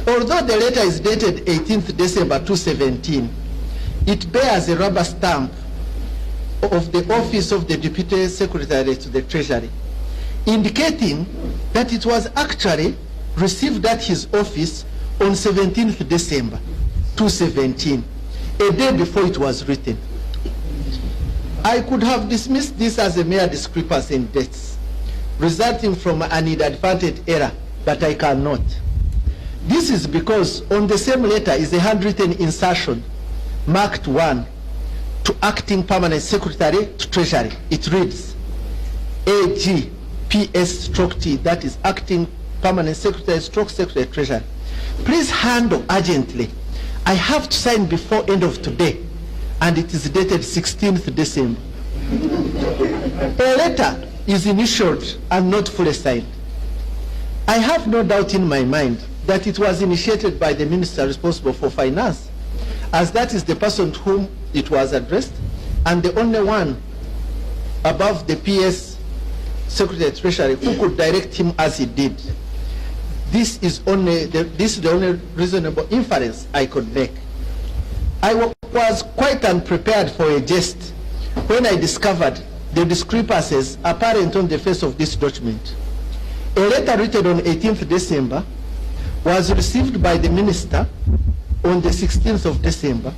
Although the letter is dated 18th December 2017, it bears a rubber stamp of the Office of the Deputy Secretary to the Treasury, indicating that it was actually received at his office on 17th December 2017, a day before it was written. I could have dismissed this as a mere discrepancy in dates, resulting from an inadvertent error, but I cannot. This is because on the same letter is a handwritten insertion marked 1 to Acting Permanent Secretary to Treasury. It reads AGPS/T, that is Acting Permanent Secretary Secretary Treasury. Please handle urgently. I have to sign before end of today, and it is dated 16th December. A letter is initialed and not fully signed. I have no doubt in my mind that it was initiated by the minister responsible for finance, as that is the person to whom it was addressed, and the only one above the PS Secretary Treasury who could direct him as he did. This is the only reasonable inference I could make. I was quite unprepared for a jest when I discovered the discrepancies apparent on the face of this document. A letter written on 18th December was received by the minister on the 16th of December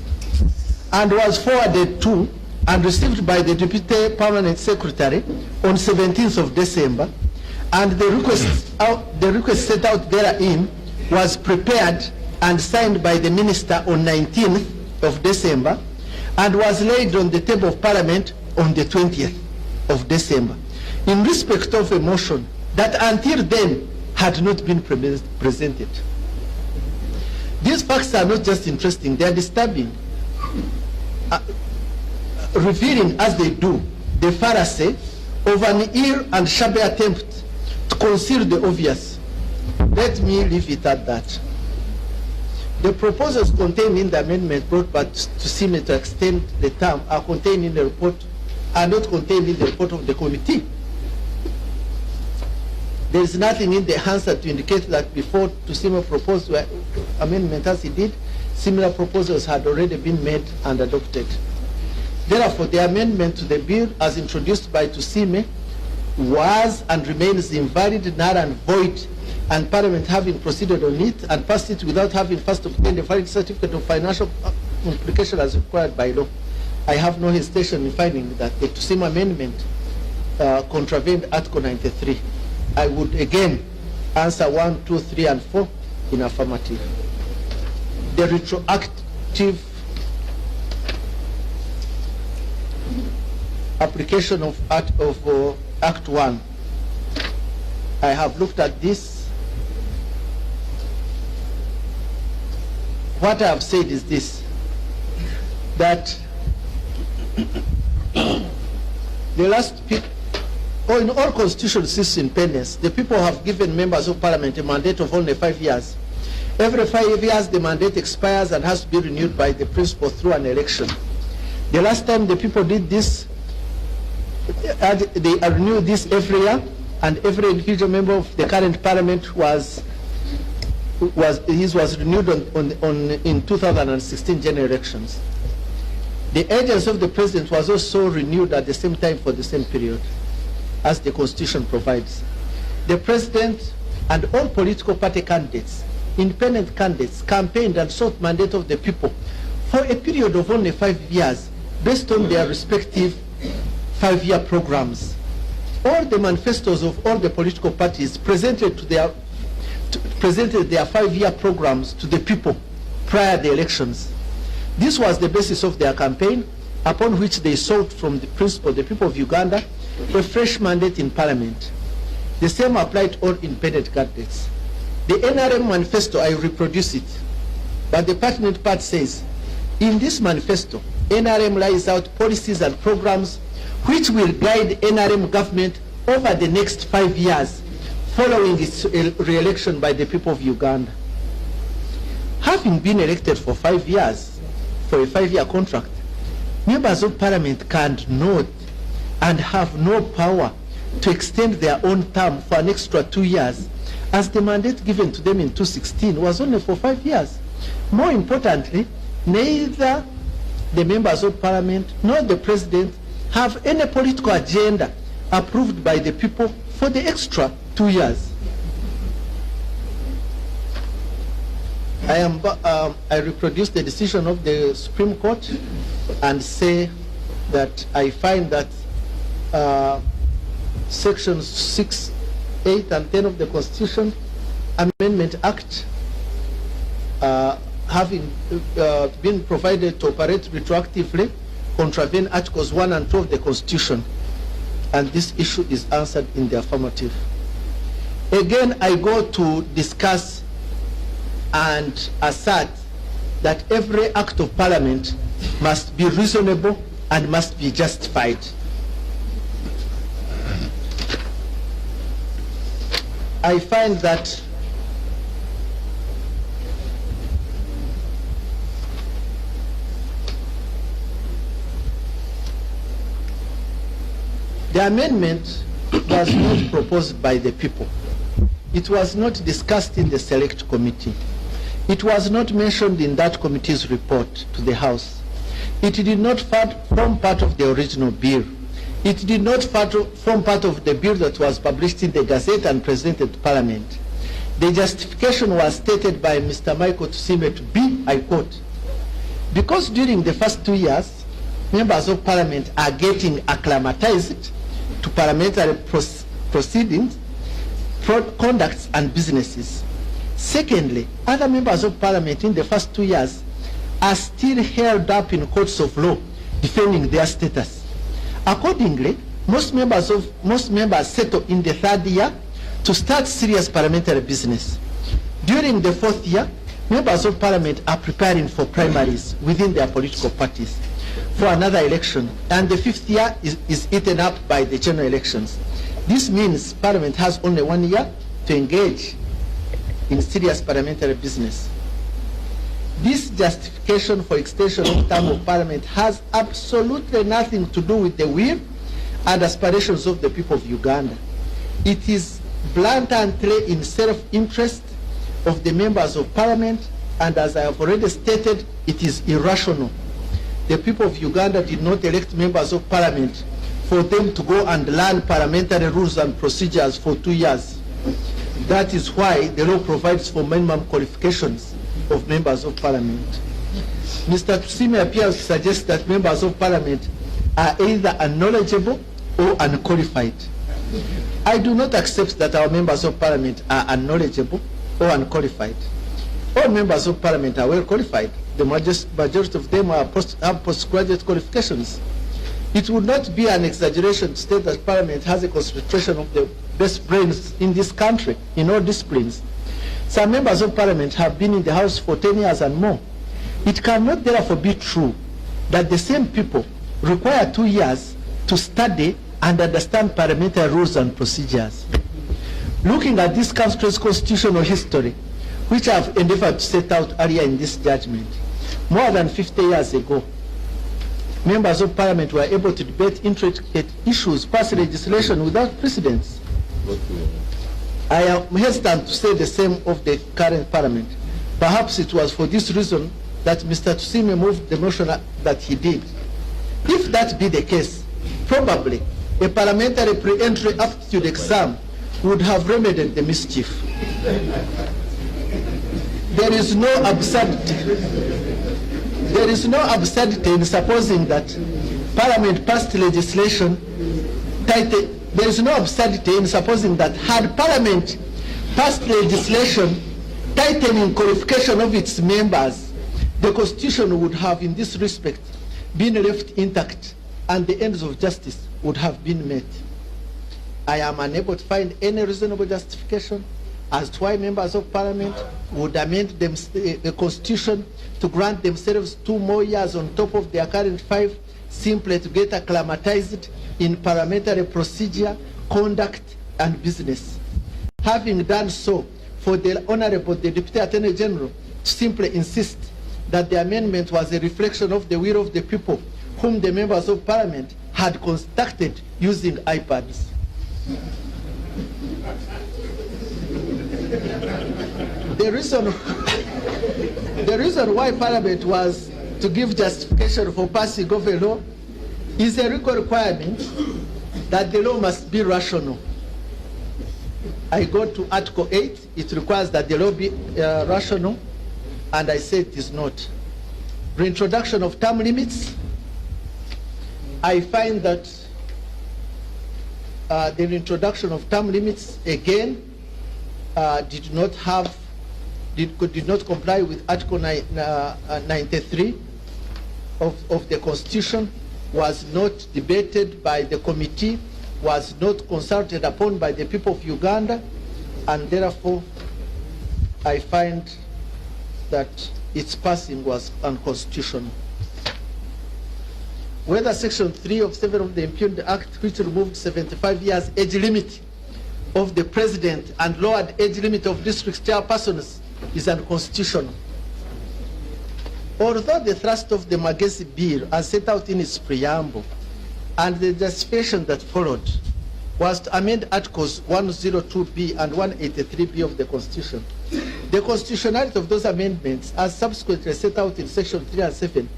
and was forwarded to and received by the Deputy Permanent Secretary on 17th of December, and the request set out therein was prepared and signed by the minister on 19th of December and was laid on the table of Parliament on the 20th of December in respect of a motion that until then had not been presented. These facts are not just interesting, they are disturbing, revealing as they do the fallacy of an ill and shabby attempt to conceal the obvious. Let me leave it at that. The proposals contained in the amendment brought back to CIME to extend the term are contained in the report, are not contained in the report of the committee. There is nothing in the answer to indicate that before CIME proposed amendment as he did, similar proposals had already been made and adopted. Therefore, the amendment to the bill as introduced by CIME was and remains invalid, null and void, and Parliament having proceeded on it and passed it without having first obtained a valid certificate of financial implication as required by law. I have no hesitation in finding that the CIME amendment contravened Article 93. I would again answer 1, 2, 3, and 4 in affirmative. The retroactive application of Act 1. I have looked at this. What I have said is this, that the last people, or in all constitutional systems in independence, the people have given members of Parliament a mandate of only 5 years. Every 5 years, the mandate expires and has to be renewed by the principal through an election. The last time the people did this, they renewed this every year, and every individual member of the current Parliament was renewed in 2016 general elections. The agency of the President was also renewed at the same time for the same period, as the Constitution provides. The President and all political party candidates, independent candidates, campaigned and sought mandate of the people for a period of only 5 years based on their respective 5-year programs. All the manifestos of all the political parties presented their 5-year programs to the people prior to the elections. This was the basis of their campaign, upon which they sought from the principle, the people of Uganda, a fresh mandate in Parliament. The same applied to all independent candidates. The NRM manifesto, I reproduce it, but the pertinent part says, in this manifesto, NRM lays out policies and programs which will guide NRM government over the next 5 years following its re-election by the people of Uganda. Having been elected for 5 years, for a 5-year contract, members of Parliament cannot and have no power to extend their own term for an extra 2 years as the mandate given to them in 2016 was only for 5 years. More importantly, neither the members of parliament nor the president have any political agenda approved by the people for the extra 2 years. I reproduce the decision of the Supreme Court and say that I find that sections 6, 8, and 10 of the Constitution Amendment Act having been provided to operate retroactively contravene Articles 1 and 2 of the Constitution, and this issue is answered in the affirmative. Again, I go to discuss and assert that every act of Parliament must be reasonable and must be justified. I find that the amendment was not proposed by the people. It was not discussed in the Select Committee. It was not mentioned in that committee's report to the House. It did not form part of the original bill. It did not form part of the bill that was published in the Gazette and presented to Parliament. The justification was stated by Mr. Michael Tusime to be, I quote, because during the first 2 years, members of Parliament are getting acclimatized to parliamentary proceedings, conducts, and businesses. Secondly, other members of Parliament in the first 2 years are still held up in courts of law defending their status. Accordingly, most members settle in the 3rd year to start serious parliamentary business. During the 4th year, members of Parliament are preparing for primaries within their political parties for another election, and the 5th year is eaten up by the general elections. This means Parliament has only 1 year to engage in serious parliamentary business. This justification for extension of term of Parliament has absolutely nothing to do with the will and aspirations of the people of Uganda. It is blatantly in self-interest of the members of Parliament, and as I have already stated, it is irrational. The people of Uganda did not elect members of Parliament for them to go and learn parliamentary rules and procedures for 2 years. That is why the law provides for minimum qualifications of members of Parliament. Mr. Tusime appears to suggest that members of Parliament are either unknowledgeable or unqualified. I do not accept that our members of Parliament are unknowledgeable or unqualified. All members of Parliament are well qualified. The majority of them have postgraduate qualifications. It would not be an exaggeration to state that Parliament has a concentration of the best brains in this country in all disciplines. Some members of Parliament have been in the House for 10 years and more. It cannot therefore be true that the same people require 2 years to study and understand parliamentary rules and procedures. Looking at this country's constitutional history, which I have endeavored to set out earlier in this judgment, more than 50 years ago, members of Parliament were able to debate intricate issues, pass legislation without precedents. I am hesitant to say the same of the current Parliament. Perhaps it was for this reason that Mr. Tusime moved the motion that he did. If that be the case, probably a parliamentary pre-entry aptitude exam would have remedied the mischief. There is no absurdity in supposing that Parliament passed legislation there is no absurdity in supposing that had Parliament passed legislation tightening qualification of its members, the Constitution would have in this respect been left intact and the ends of justice would have been met. I am unable to find any reasonable justification as to why members of Parliament would amend the Constitution to grant themselves 2 more years on top of their current 5 simply to get acclimatized in parliamentary procedure, conduct, and business. Having done so, for the Honorable the Deputy Attorney General to simply insist that the amendment was a reflection of the will of the people whom the members of Parliament had contacted using iPads. the reason why Parliament was to give justification for passing of a law is a legal requirement that the law must be rational. I go to Article 8, it requires that the law be rational, and I say it is not. Reintroduction of term limits, I find that the reintroduction of term limits again did not comply with Article 93 of the Constitution, was not debated by the committee, was not consulted upon by the people of Uganda, and therefore I find that its passing was unconstitutional. Whether Section 3 of 7 of the Impunity Act, which removed 75 years age limit of the President and lowered age limit of district chairpersons, is unconstitutional. Although the thrust of the Magezi Bill, as set out in its preamble, and the justification that followed, was to amend Articles 102B and 183B of the Constitution, the constitutionality of those amendments, as subsequently set out in Section 3 and 7,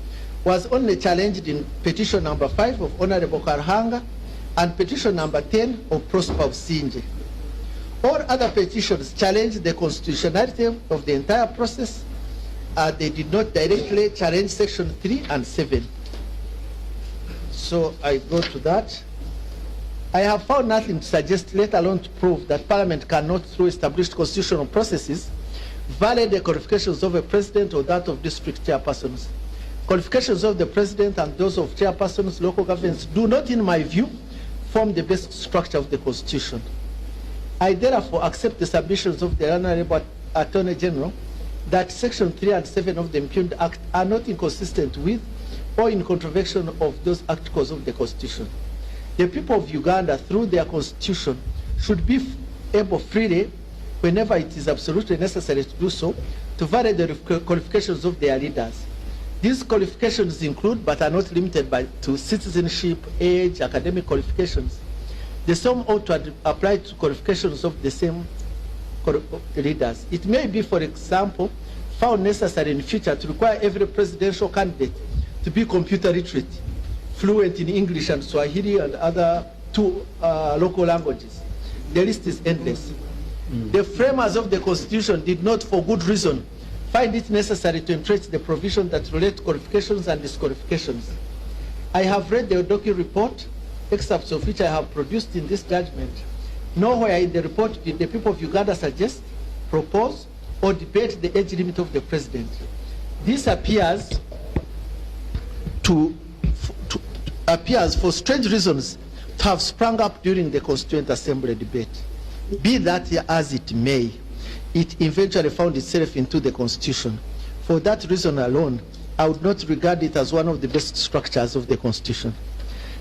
was only challenged in Petition number 5 of Honorable Karhanga and Petition number 10 of Prosper Sinje. All other petitions challenged the constitutionality of the entire process. They did not directly challenge Section 3 and 7. So I go to that. I have found nothing to suggest, let alone to prove, that Parliament cannot, through established constitutional processes, validate the qualifications of a president or that of district chairpersons. Qualifications of the president and those of chairpersons, local governments, do not, in my view, form the basic structure of the Constitution. I therefore accept the submissions of the Honorable Attorney General that Section 3 and 7 of the Impunity Act are not inconsistent with or in contravention of those articles of the Constitution. The people of Uganda, through their Constitution, should be able freely, whenever it is absolutely necessary to do so, to validate the qualifications of their leaders. These qualifications include, but are not limited to citizenship, age, academic qualifications. The same ought to apply to qualifications of the same leaders. It may be, for example, found necessary in future to require every presidential candidate to be computer literate, fluent in English and Swahili and other two local languages. The list is endless. The framers of the Constitution did not, for good reason, find it necessary to entrench the provision that relate qualifications and disqualifications. I have read the Odoki report, excerpts of which I have produced in this judgment. Nowhere in the report did the people of Uganda suggest, propose, or debate the age limit of the president. This appears for strange reasons to have sprung up during the Constituent Assembly debate. Be that as it may, it eventually found itself into the Constitution. For that reason alone, I would not regard it as one of the best structures of the Constitution.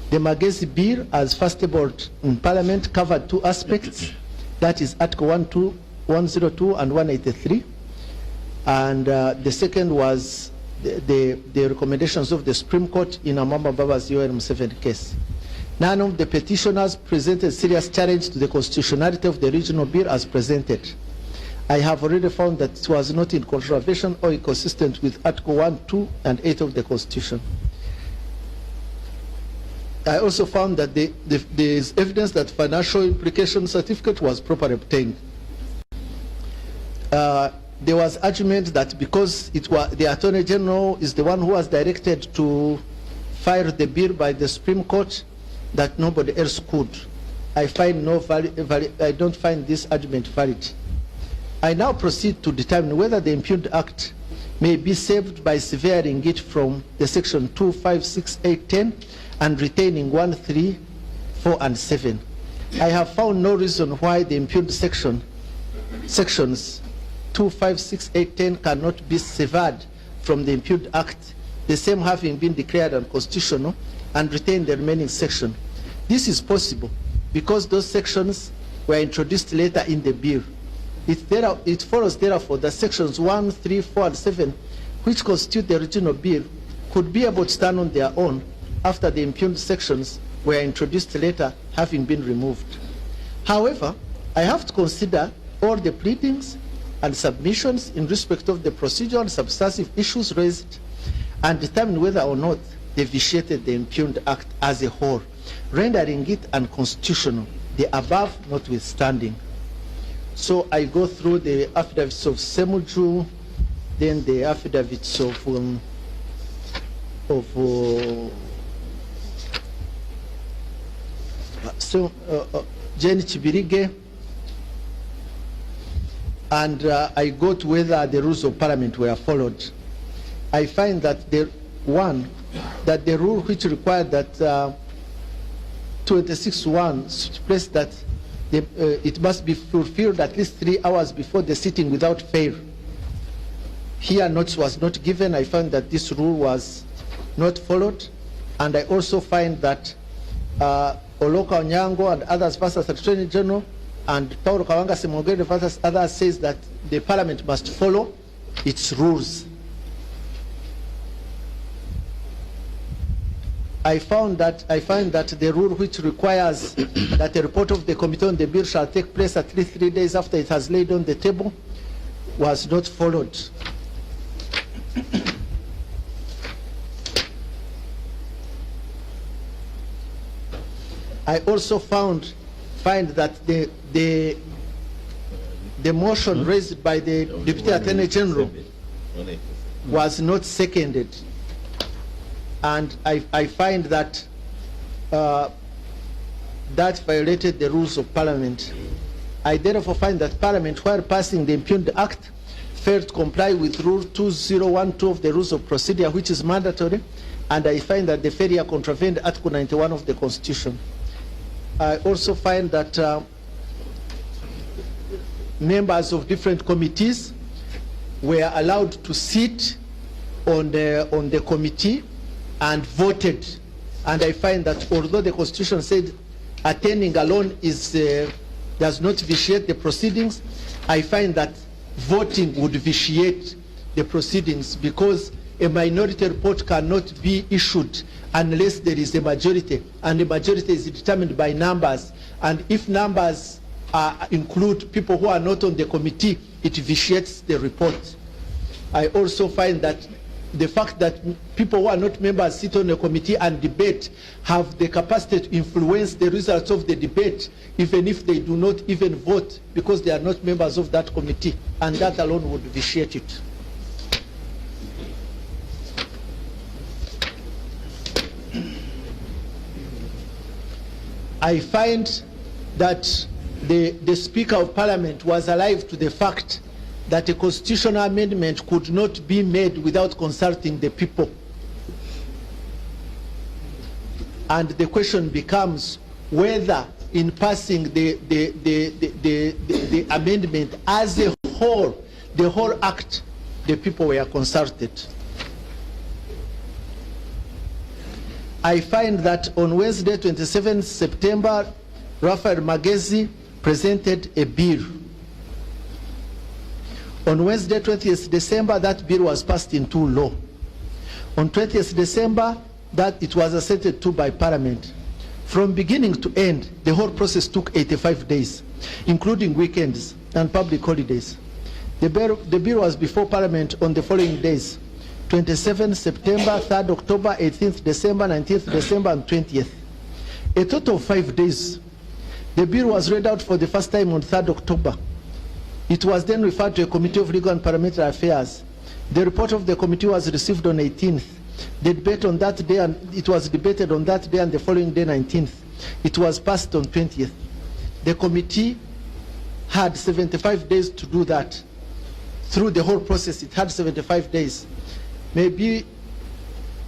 The Magezi Bill, as first tabled in Parliament, covered two aspects, that is Article 102 and 183, and the second was the recommendations of the Supreme Court in Amama Baba's URM7 case. None of the petitioners presented serious challenge to the constitutionality of the original bill as presented. I have already found that it was not in contravention or inconsistent with Article 1, 2, and 8 of the Constitution. I also found that there is evidence that financial implication certificate was properly obtained. There was argument that because the Attorney General is the one who was directed to file the bill by the Supreme Court, that nobody else could. I don't find this argument valid. I now proceed to determine whether the Impunity Act may be saved by severing it from the Section 2, 5, 6, 8, 10 and retaining 1, 3, 4, and 7. I have found no reason why the impugned sections 2, 5, 6, 8, 10 cannot be severed from the Impunity Act, the same having been declared unconstitutional, and retain the remaining section. This is possible because those sections were introduced later in the bill. It follows, therefore, that sections 1, 3, 4, and 7, which constitute the original bill, could be able to stand on their own after the impugned sections were introduced later, having been removed. However, I have to consider all the pleadings and submissions in respect of the procedural and substantive issues raised, and determine whether or not they vitiated the impugned act as a whole, rendering it unconstitutional, the above notwithstanding. So I go through the affidavits of Semuju, then the affidavits of Jane Chibirige, and I go to whether the rules of parliament were followed. I find that the rule which required that 26(1) stipulates that it must be fulfilled at least 3 hours before the sitting without fail. Here notice was not given. I find that this rule was not followed, and I also find that Oloka Onyango and others versus Attorney General and Paulo Kawanga Semogere versus others says that the parliament must follow its rules. I find that the rule which requires that a report of the committee on the bill shall take place at least 3 days after it has laid on the table was not followed. I also find that the motion raised by the Deputy Attorney General was not seconded, and I find that that violated the rules of Parliament. I therefore find that Parliament, while passing the impugned act, failed to comply with Rule 2012 of the Rules of Procedure, which is mandatory, and I find that the failure contravened Article 91 of the Constitution. I also find that members of different committees were allowed to sit on the committee and voted. And I find that although the Constitution said attending alone does not vitiate the proceedings, I find that voting would vitiate the proceedings, because a minority report cannot be issued unless there is a majority, and the majority is determined by numbers, and if numbers include people who are not on the committee, it vitiates the report. I also find that the fact that people who are not members sit on a committee and debate have the capacity to influence the results of the debate, even if they do not even vote, because they are not members of that committee, and that alone would vitiate it. I find that the Speaker of Parliament was alive to the fact that a constitutional amendment could not be made without consulting the people. And the question becomes whether in passing the amendment as a whole, the whole act, the people were consulted. I find that on Wednesday, 27 September, Raphael Magezi presented a bill. On Wednesday, 20th December, that bill was passed into law. On 20th December, that it was assented to by Parliament. From beginning to end, the whole process took 85 days, including weekends and public holidays. The bill was before Parliament on the following days: 27 September, 3rd October, 18th December, 19th December, and 20th. A total of 5 days. The bill was read out for the first time on 3rd October. It was then referred to a Committee of Legal and Parliamentary Affairs. The report of the committee was received on 18th. The debate on that day, and it was debated on that day and the following day, 19th. It was passed on 20th. The committee had 75 days to do that. Through the whole process, it had 75 days. Maybe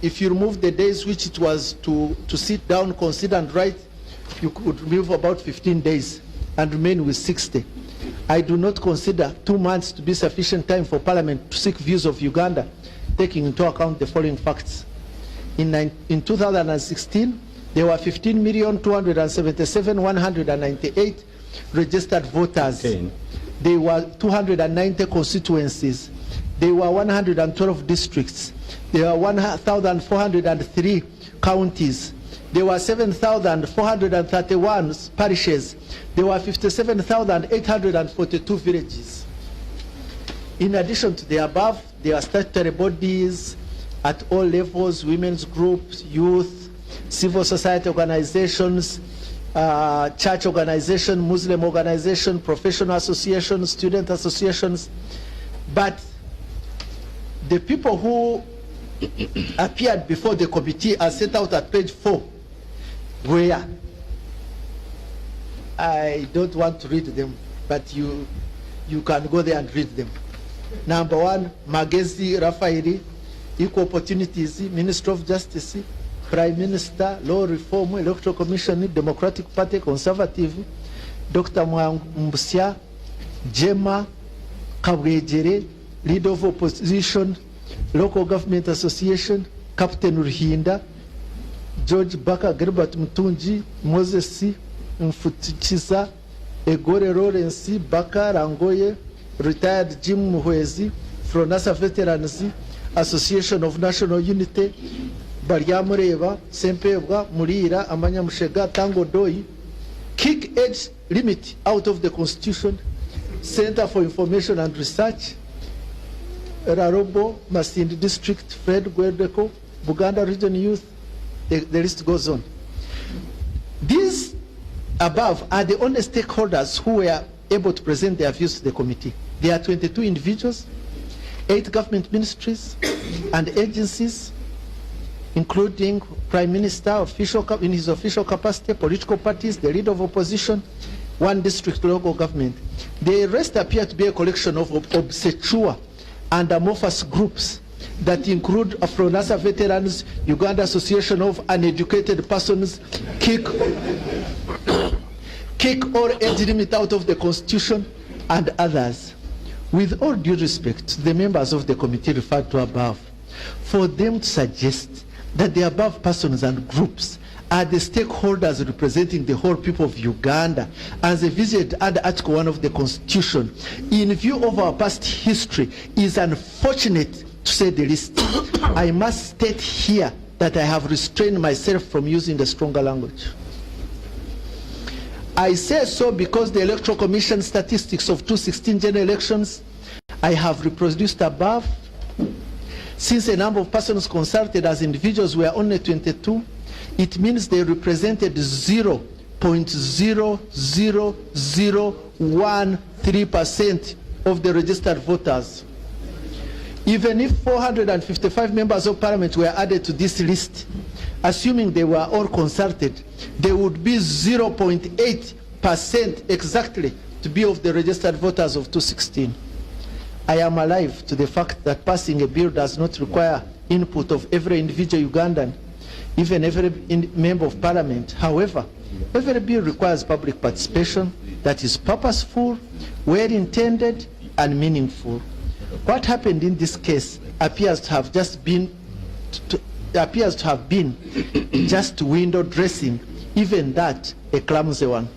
if you remove the days which it was to sit down, consider and write, you could remove about 15 days and remain with 60. I do not consider 2 months to be sufficient time for Parliament to seek views of Uganda, taking into account the following facts. In 2016, there were 15,277,198 registered voters. Okay. There were 290 constituencies. There were 112 districts. There were 1,403 counties. There were 7,431 parishes. There were 57,842 villages. In addition to the above, there are statutory bodies at all levels, women's groups, youth, civil society organizations, church organization, Muslim organization, professional associations, student associations. But the people who appeared before the committee are set out at page 4, where I don't want to read them, but you can go there and read them. Number 1, Magezi Rafaeli, Equal Opportunities, Minister of Justice, Prime Minister, Law Reform, Electoral Commission, Democratic Party, Conservative, Dr. Mbusya, Jema Kabwejere, Leader of Opposition, Local Government Association, Captain Ruhinda, George Baka, Gilbert Mutunji, Moses Mfutichiza, Egore Lawrence, Baka Rangoye, Retired Jim Muhwezi, Fronasa Veterans, Association of National Unity, Baryamureva, Sempebwa, Murira, Amanya Mushega, Tango Doi, kick age limit out of the Constitution, Center for Information and Research, Rarobo, Masindi District, Fred Gwedeko, Buganda Region Youth, the list goes on. These above are the only stakeholders who were able to present their views to the committee. There are 22 individuals, 8 government ministries and agencies, including Prime Minister in his official capacity, political parties, the leader of opposition, 1 district local government. The rest appear to be a collection of obscure and amorphous groups that include Afro-NASA Veterans, Uganda Association of Uneducated Persons, kick all age limit out of the Constitution, and others. With all due respect to the members of the committee referred to above, for them to suggest that the above persons and groups are the stakeholders representing the whole people of Uganda as envisaged under Article 1 of the Constitution, in view of our past history, is unfortunate to say the least. I must state here that I have restrained myself from using the stronger language. I say so because the Electoral Commission statistics of 2016 general elections I have reproduced above, since a number of persons consulted as individuals were only 22, it means they represented 0.00013% of the registered voters. Even if 455 members of parliament were added to this list, assuming they were all consulted, they would be 0.8% exactly to be of the registered voters of 2016. I am alive to the fact that passing a bill does not require input of every individual Ugandan, even every member of parliament. However, every bill requires public participation that is purposeful, well-intended, and meaningful. What happened in this case appears to have been just window dressing, even that a clumsy one.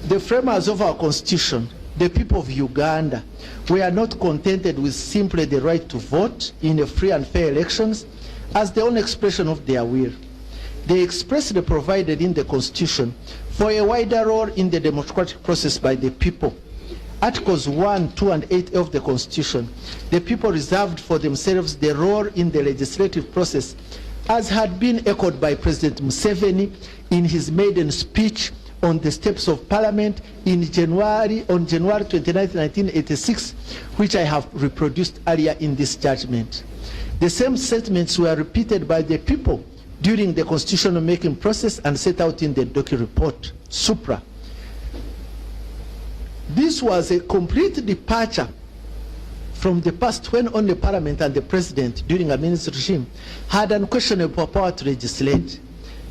The framers of our constitution, the people of Uganda, were not contented with simply the right to vote in a free and fair elections as the only expression of their will. They expressly provided in the constitution for a wider role in the democratic process by the people. Articles 1, 2, and 8 of the Constitution, the people reserved for themselves the role in the legislative process, as had been echoed by President Museveni in his maiden speech on the steps of Parliament on January 29, 1986, which I have reproduced earlier in this judgment. The same statements were repeated by the people during the constitutional making process and set out in the Doki report, Supra. This was a complete departure from the past, when only Parliament and the President during a minister regime had unquestionable power to legislate.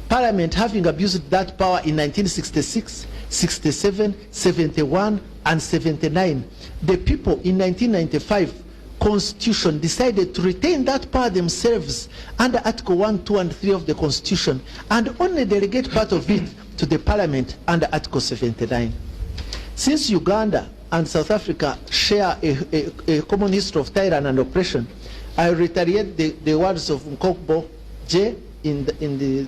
Parliament having abused that power in 1966, 67, 71, and 79, the people in 1995 Constitution decided to retain that power themselves under Article 1, 2, and 3 of the Constitution, and only delegate part of it to the Parliament under Article 79. Since Uganda and South Africa share a common history of tyranny and oppression, I reiterate the words of Nkokbo J in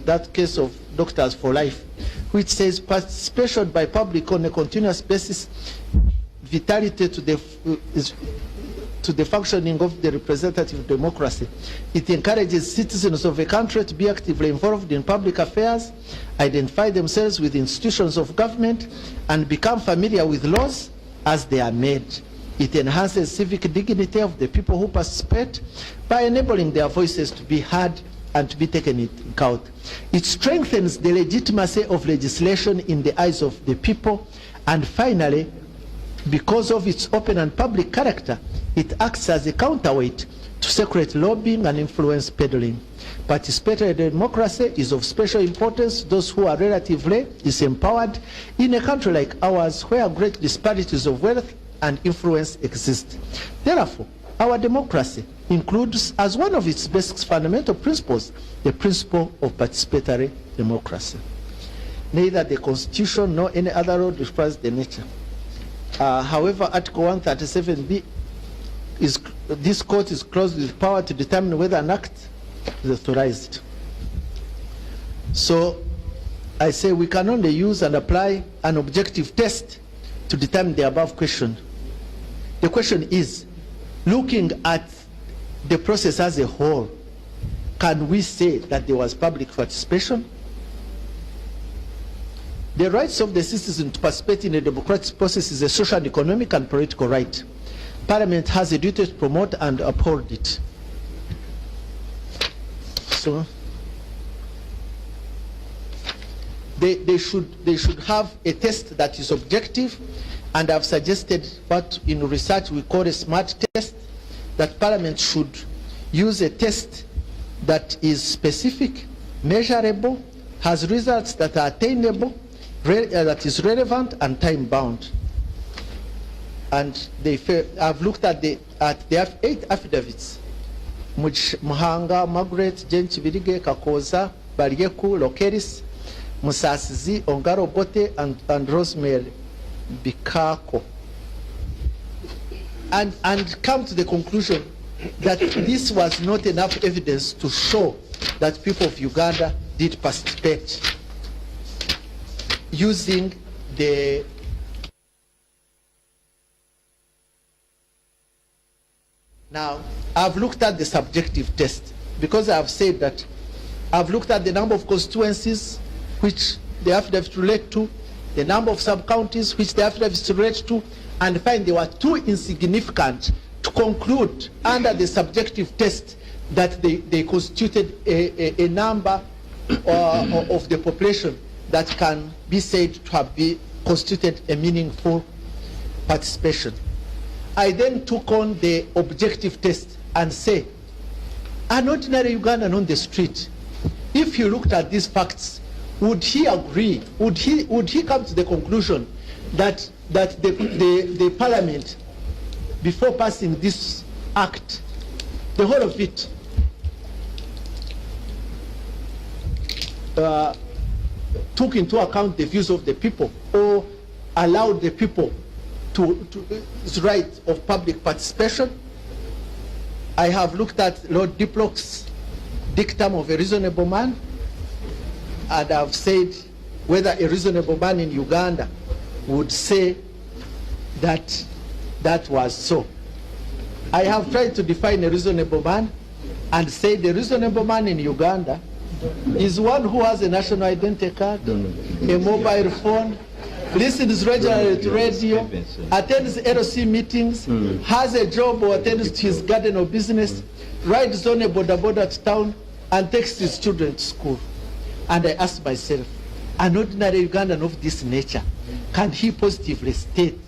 that case of Doctors for Life, which says participation by public on a continuous basis, vitality to the to the functioning of the representative democracy. It encourages citizens of a country to be actively involved in public affairs, identify themselves with institutions of government, and become familiar with laws as they are made. It enhances civic dignity of the people who participate by enabling their voices to be heard and to be taken into account. It strengthens the legitimacy of legislation in the eyes of the people. And finally, because of its open and public character, it acts as a counterweight to secret lobbying and influence peddling. Participatory democracy is of special importance to those who are relatively disempowered in a country like ours, where great disparities of wealth and influence exist. Therefore, our democracy includes as one of its basic fundamental principles the principle of participatory democracy. Neither the Constitution nor any other law describes the nature. However, Article 137B this court is closed with power to determine whether an act is authorized. So I say we can only use and apply an objective test to determine the above question. The question is, looking at the process as a whole, can we say that there was public participation? The rights of the citizen to participate in a democratic process is a social, economic, and political right. Parliament has a duty to promote and uphold it. So they should have a test that is objective, and I've suggested what in research we call a SMART test, that Parliament should use a test that is specific, measurable, has results that are attainable, that is relevant and time-bound. And I've looked at the 8 affidavits: Muhanga, Margaret, Jen Chibirige, Kakoza, Baryeku, Lokeris, Musasizi, Ongaro Bote, and Rosemary Bikako, and come to the conclusion that this was not enough evidence to show that people of Uganda did participate using the Now, I've looked at the subjective test, because I've said that I've looked at the number of constituencies which the affidavits relate to, the number of sub-counties which the affidavits relate to, and find they were too insignificant to conclude under the subjective test that they constituted a number of the population that can be said to have constituted a meaningful participation. I then took on the objective test and say, an ordinary Ugandan on the street, if he looked at these facts, would he agree, would he come to the conclusion that the Parliament, before passing this act, the whole of it, took into account the views of the people, or allowed the people to its right of public participation? I have looked at Lord Diplock's dictum of a reasonable man, and I've said whether a reasonable man in Uganda would say that that was so. I have tried to define a reasonable man and say the reasonable man in Uganda is one who has a national identity card, a mobile phone, listens regularly to radio, attends LC meetings, has a job or attends to his garden or business, rides on a boda to town, and takes his children to school. And I ask myself, an ordinary Ugandan of this nature, can he positively state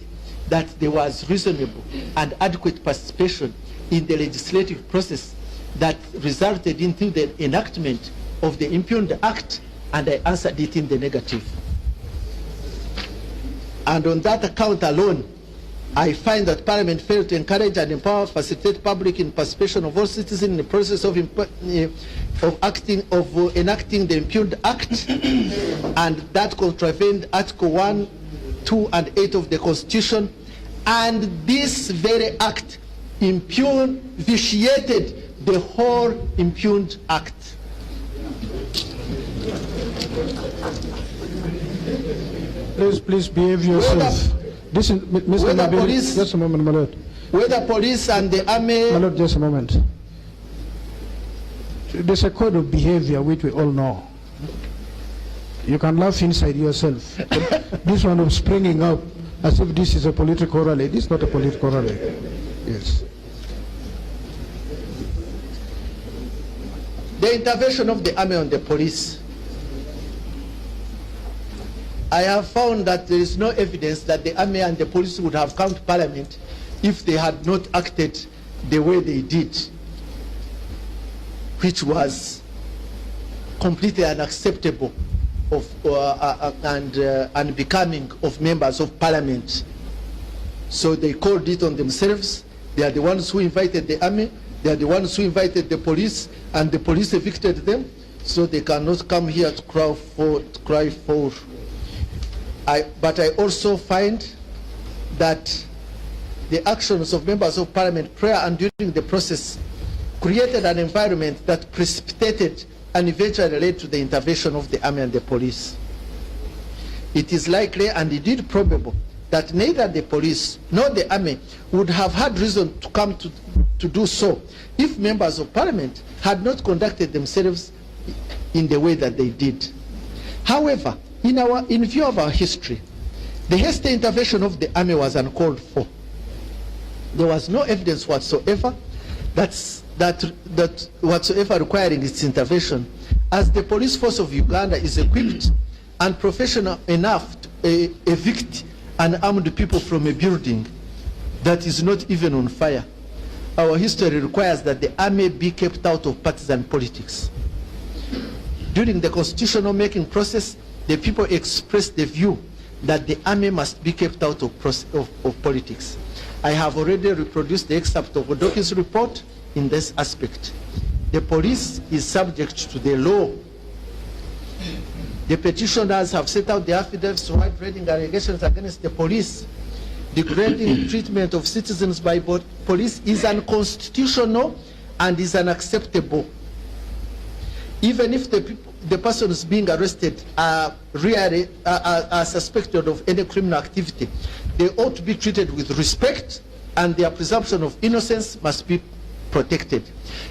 that there was reasonable and adequate participation in the legislative process that resulted into the enactment of the Impugned Act? And I answered it in the negative. And on that account alone, I find that Parliament failed to encourage and empower, facilitate public in participation of all citizens in the process of enacting the Impugned Act, and that contravened Article 1, 2, and 8 of the Constitution. And this very act vitiated the whole Impugned Act. Please behave yourself. Listen, Mr. Mbale, just a moment, my lord. whether police and the army... My Lord, just a moment. There's a code of behavior which we all know. You can laugh inside yourself. This one of springing up as if this is a political rally. This is not a political rally. Yes. The intervention of the army on the police. I have found that there is no evidence that the army and the police would have come to Parliament if they had not acted the way they did, which was completely unacceptable and unbecoming of members of Parliament. So they called it on themselves. They are the ones who invited the army. They are the ones who invited the police, and the police evicted them. So they cannot come here to cry for. But I also find that the actions of members of Parliament prior and during the process created an environment that precipitated and eventually led to the intervention of the army and the police. It is likely and indeed probable that neither the police nor the army would have had reason to come to do so if members of Parliament had not conducted themselves in the way that they did. However, in view of our history, the hasty intervention of the army was uncalled for. There was no evidence whatsoever that whatsoever requiring its intervention, as the police force of Uganda is equipped and professional enough to evict unarmed people from a building that is not even on fire. Our history requires that the army be kept out of partisan politics. During the constitutional making process, the people expressed the view that the army must be kept out of politics. I have already reproduced the excerpt of Odoki's report in this aspect. The police is subject to the law. The petitioners have set out the affidavits to wide-ranging allegations against the police. Degrading treatment of citizens by police is unconstitutional and is unacceptable. Even if the persons being arrested are suspected of any criminal activity, they ought to be treated with respect, and their presumption of innocence must be protected.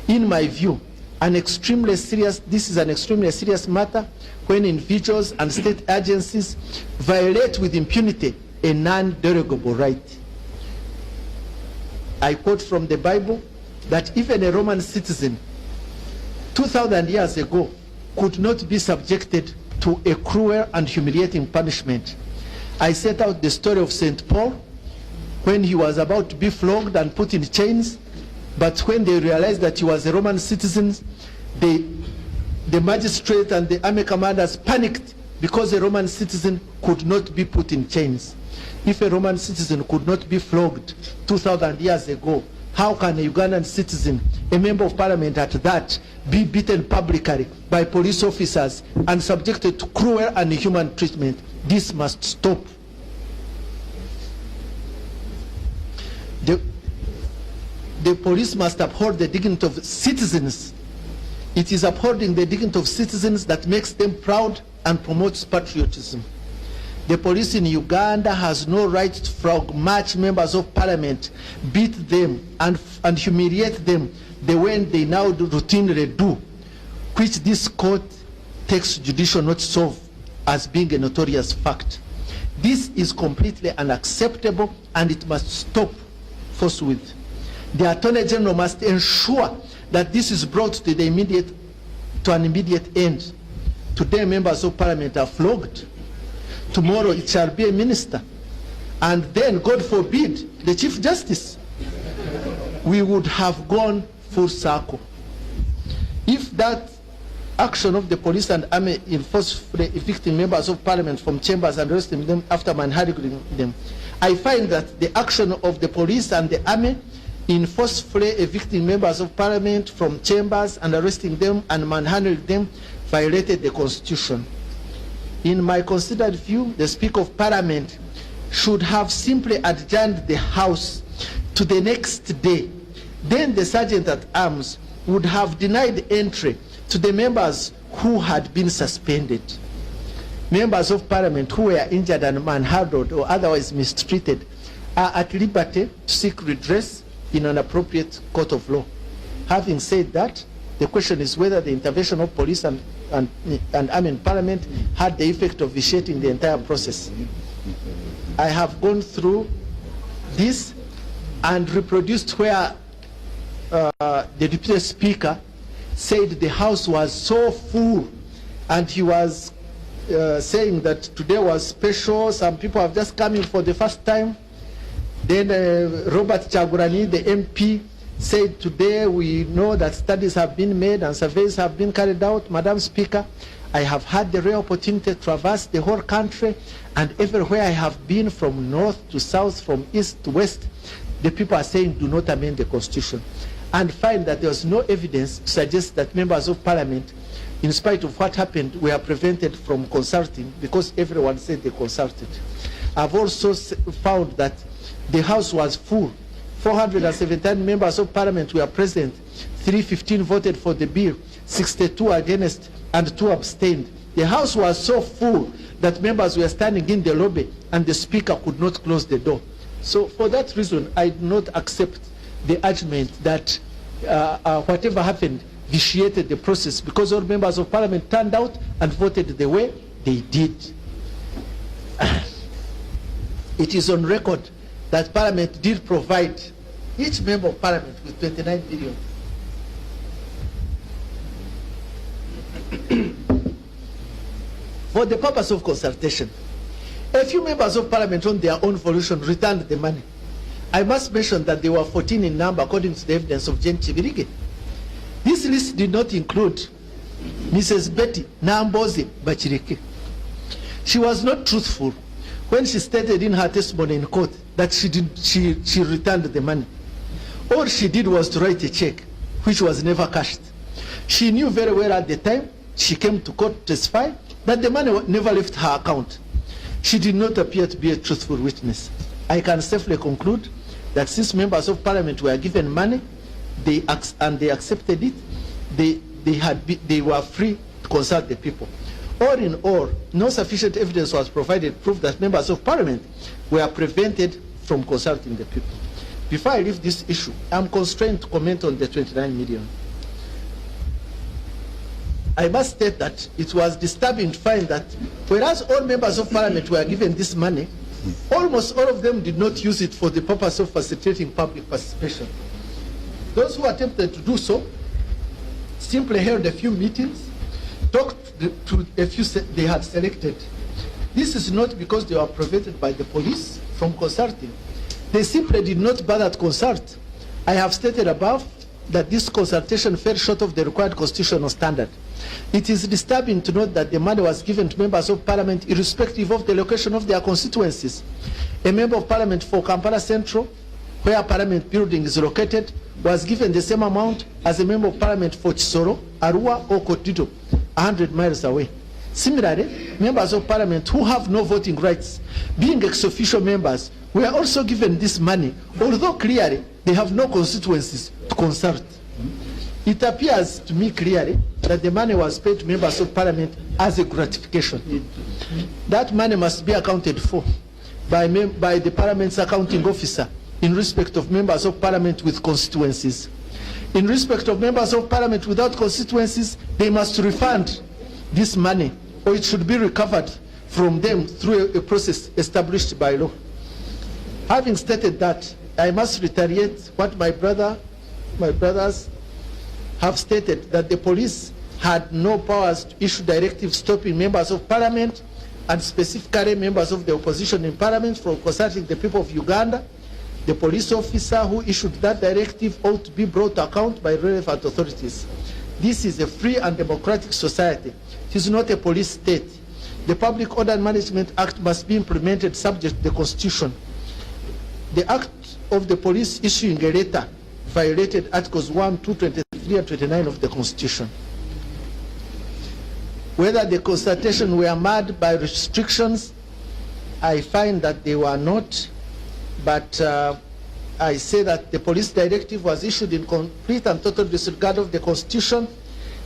In my view, this is an extremely serious matter when individuals and state agencies violate with impunity a non-derogable right. I quote from the Bible that even a Roman citizen 2,000 years ago could not be subjected to a cruel and humiliating punishment. I set out the story of St. Paul when he was about to be flogged and put in chains, but when they realized that he was a Roman citizen, the magistrate and the army commanders panicked because a Roman citizen could not be put in chains. If a Roman citizen could not be flogged 2,000 years ago, how can a Ugandan citizen, a member of Parliament at that, be beaten publicly by police officers and subjected to cruel and inhuman treatment? This must stop. The police must uphold the dignity of citizens. It is upholding the dignity of citizens that makes them proud and promotes patriotism. The police in Uganda has no right to flog match members of Parliament, beat them and humiliate them the way they now routinely do, which this court takes judicial notice of as being a notorious fact. This is completely unacceptable and it must stop forthwith. The Attorney General must ensure that this is brought to an immediate end. Today members of Parliament are flogged. Tomorrow it shall be a minister. And then, God forbid, the Chief Justice. We would have gone full circle. If that action of the police and army in forcefully evicting members of Parliament from chambers and arresting them after manhandling them, I find that the action of the police and the army in forcefully evicting members of Parliament from chambers and arresting them and manhandling them violated the Constitution. In my considered view, the Speaker of Parliament should have simply adjourned the House to the next day. Then the Sergeant at Arms would have denied entry to the members who had been suspended. Members of Parliament who were injured and manhandled or otherwise mistreated are at liberty to seek redress in an appropriate court of law. Having said that, the question is whether the intervention of police and Parliament had the effect of vitiating the entire process. I have gone through this and reproduced where the Deputy Speaker said the House was so full, and he was saying that today was special, some people have just come in for the first time. Then Robert Chagurani, the MP, said today we know that studies have been made and surveys have been carried out. Madam Speaker, I have had the rare opportunity to traverse the whole country, and everywhere I have been, from north to south, from east to west, the people are saying do not amend the Constitution, and find that there was no evidence to suggest that members of Parliament, in spite of what happened, were prevented from consulting because everyone said they consulted. I've also found that the House was full. 417 members of Parliament were present. 315 voted for the bill, 62 against, and 2 abstained. The House was so full that members were standing in the lobby and the Speaker could not close the door. So for that reason, I do not accept the argument that whatever happened vitiated the process, because all members of Parliament turned out and voted the way they did. It is on record that Parliament did provide each member of Parliament with 29 billion. For the purpose of consultation. A few members of Parliament on their own volition returned the money. I must mention that they were 14 in number according to the evidence of Jane Chibirige. This list did not include Mrs. Betty Nambozi Bachirike. She was not truthful when she stated in her testimony in court that she returned the money. All she did was to write a check, which was never cashed. She knew very well at the time she came to court to testify that the money never left her account. She did not appear to be a truthful witness. I can safely conclude that since members of Parliament were given money, they accepted it, they were free to consult the people. All in all, no sufficient evidence was provided to prove that members of Parliament were prevented from consulting the people. Before I leave this issue, I'm constrained to comment on the 29 million. I must state that it was disturbing to find that whereas all members of Parliament were given this money, almost all of them did not use it for the purpose of facilitating public participation. Those who attempted to do so simply held a few meetings, talked to a few they had selected. This is not because they were prevented by the police from consulting. They simply did not bother to consult. I have stated above that this consultation fell short of the required constitutional standard. It is disturbing to note that the money was given to members of Parliament irrespective of the location of their constituencies. A member of Parliament for Kampala Central, where Parliament building is located, was given the same amount as a member of Parliament for Chisoro, Arua or Kotido, 100 miles away. Similarly, members of Parliament who have no voting rights, being ex-officio members, were also given this money, although clearly they have no constituencies to consult. It appears to me clearly that the money was paid to members of Parliament as a gratification. That money must be accounted for by the Parliament's accounting officer in respect of members of Parliament with constituencies. In respect of members of Parliament without constituencies, they must refund this money, or it should be recovered from them through a process established by law. Having stated that, I must reiterate what my brothers have stated, that the police had no powers to issue directives stopping members of Parliament and specifically members of the opposition in Parliament from consulting the people of Uganda. The police officer who issued that directive ought to be brought to account by relevant authorities. This is a free and democratic society. It is not a police state. The Public Order and Management Act must be implemented subject to the Constitution. The act of the police issuing a letter violated Articles 1, 2, 23, and 29 of the Constitution. Whether the consultation were marred by restrictions, I find that they were not, but I say that the police directive was issued in complete and total disregard of the Constitution,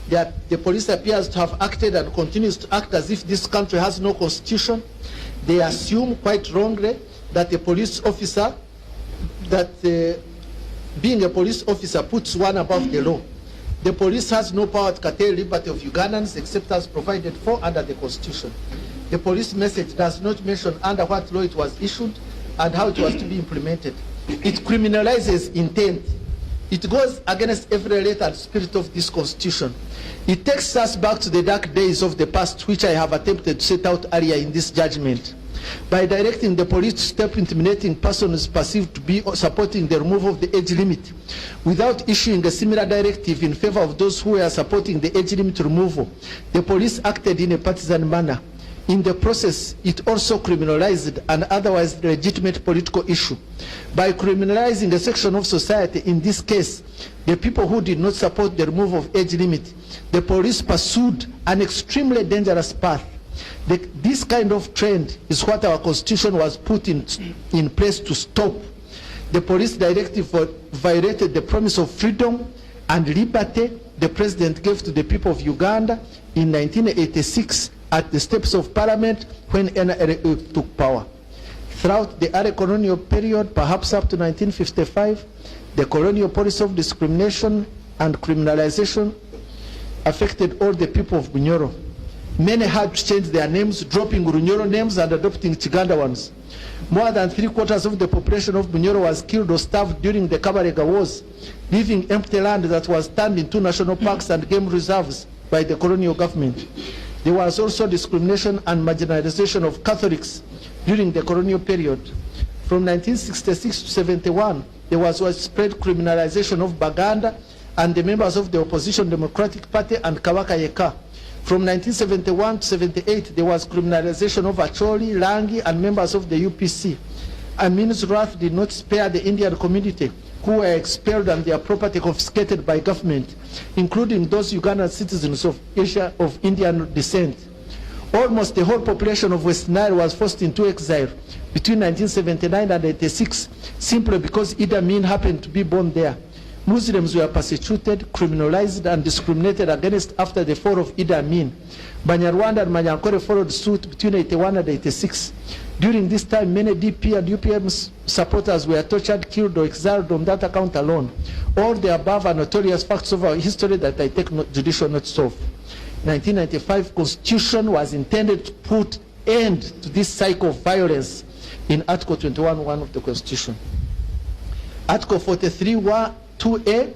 that the police appears to have acted and continues to act as if this country has no Constitution. They assume quite wrongly that a police officer, being a police officer puts one above the law. The police has no power to curtail liberty of Ugandans except as provided for under the Constitution. The police message does not mention under what law it was issued and how it was to be implemented. It criminalizes intent. It goes against every letter and spirit of this Constitution. It takes us back to the dark days of the past, which I have attempted to set out earlier in this judgment. By directing the police to stop intimidating persons perceived to be supporting the removal of the age limit, without issuing a similar directive in favor of those who were supporting the age limit removal, the police acted in a partisan manner. In the process, it also criminalized an otherwise legitimate political issue. By criminalizing a section of society, in this case, the people who did not support the removal of age limit, the police pursued an extremely dangerous path. This kind of trend is what our Constitution was put in place to stop. The police directive violated the promise of freedom and liberty the President gave to the people of Uganda in 1986 at the steps of Parliament when NRA took power. Throughout the early colonial period, perhaps up to 1955, the colonial policy of discrimination and criminalization affected all the people of Bunyoro. Many had to change their names, dropping Runyoro names and adopting Chiganda ones. More than 3/4 of the population of Bunyoro was killed or starved during the Kabarega Wars, leaving empty land that was turned into national parks and game reserves by the colonial government. There was also discrimination and marginalization of Catholics during the colonial period. From 1966 to 71, there was widespread criminalization of Baganda and the members of the opposition Democratic Party and Kabaka Yeka. From 1971 to 78, there was criminalization of Acholi, Langi, and members of the UPC. Amin's wrath did not spare the Indian community, who were expelled and their property confiscated by government, including those Ugandan citizens of Asia of Indian descent. Almost the whole population of West Nile was forced into exile between 1979 and 86, simply because Idi Amin happened to be born there. Muslims were persecuted, criminalized, and discriminated against after the fall of Idi Amin. Banyarwanda and Manyankore followed suit between 81 and 86. During this time, many DP and UPM supporters were tortured, killed, or exiled on that account alone. All the above are notorious facts of our history that I take judicial notice of. 1995 Constitution was intended to put end to this cycle of violence in Article 21(1) of the Constitution. Article 43(2)(a)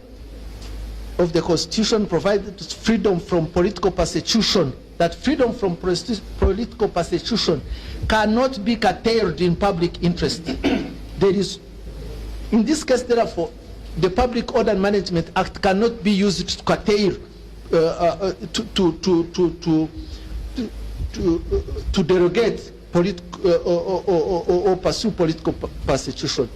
of the Constitution provided freedom from political persecution, that freedom from political persecution cannot be curtailed in public interest. There is, in this case, therefore, the Public Order Management Act cannot be used to curtail, to derogate or pursue political persecution.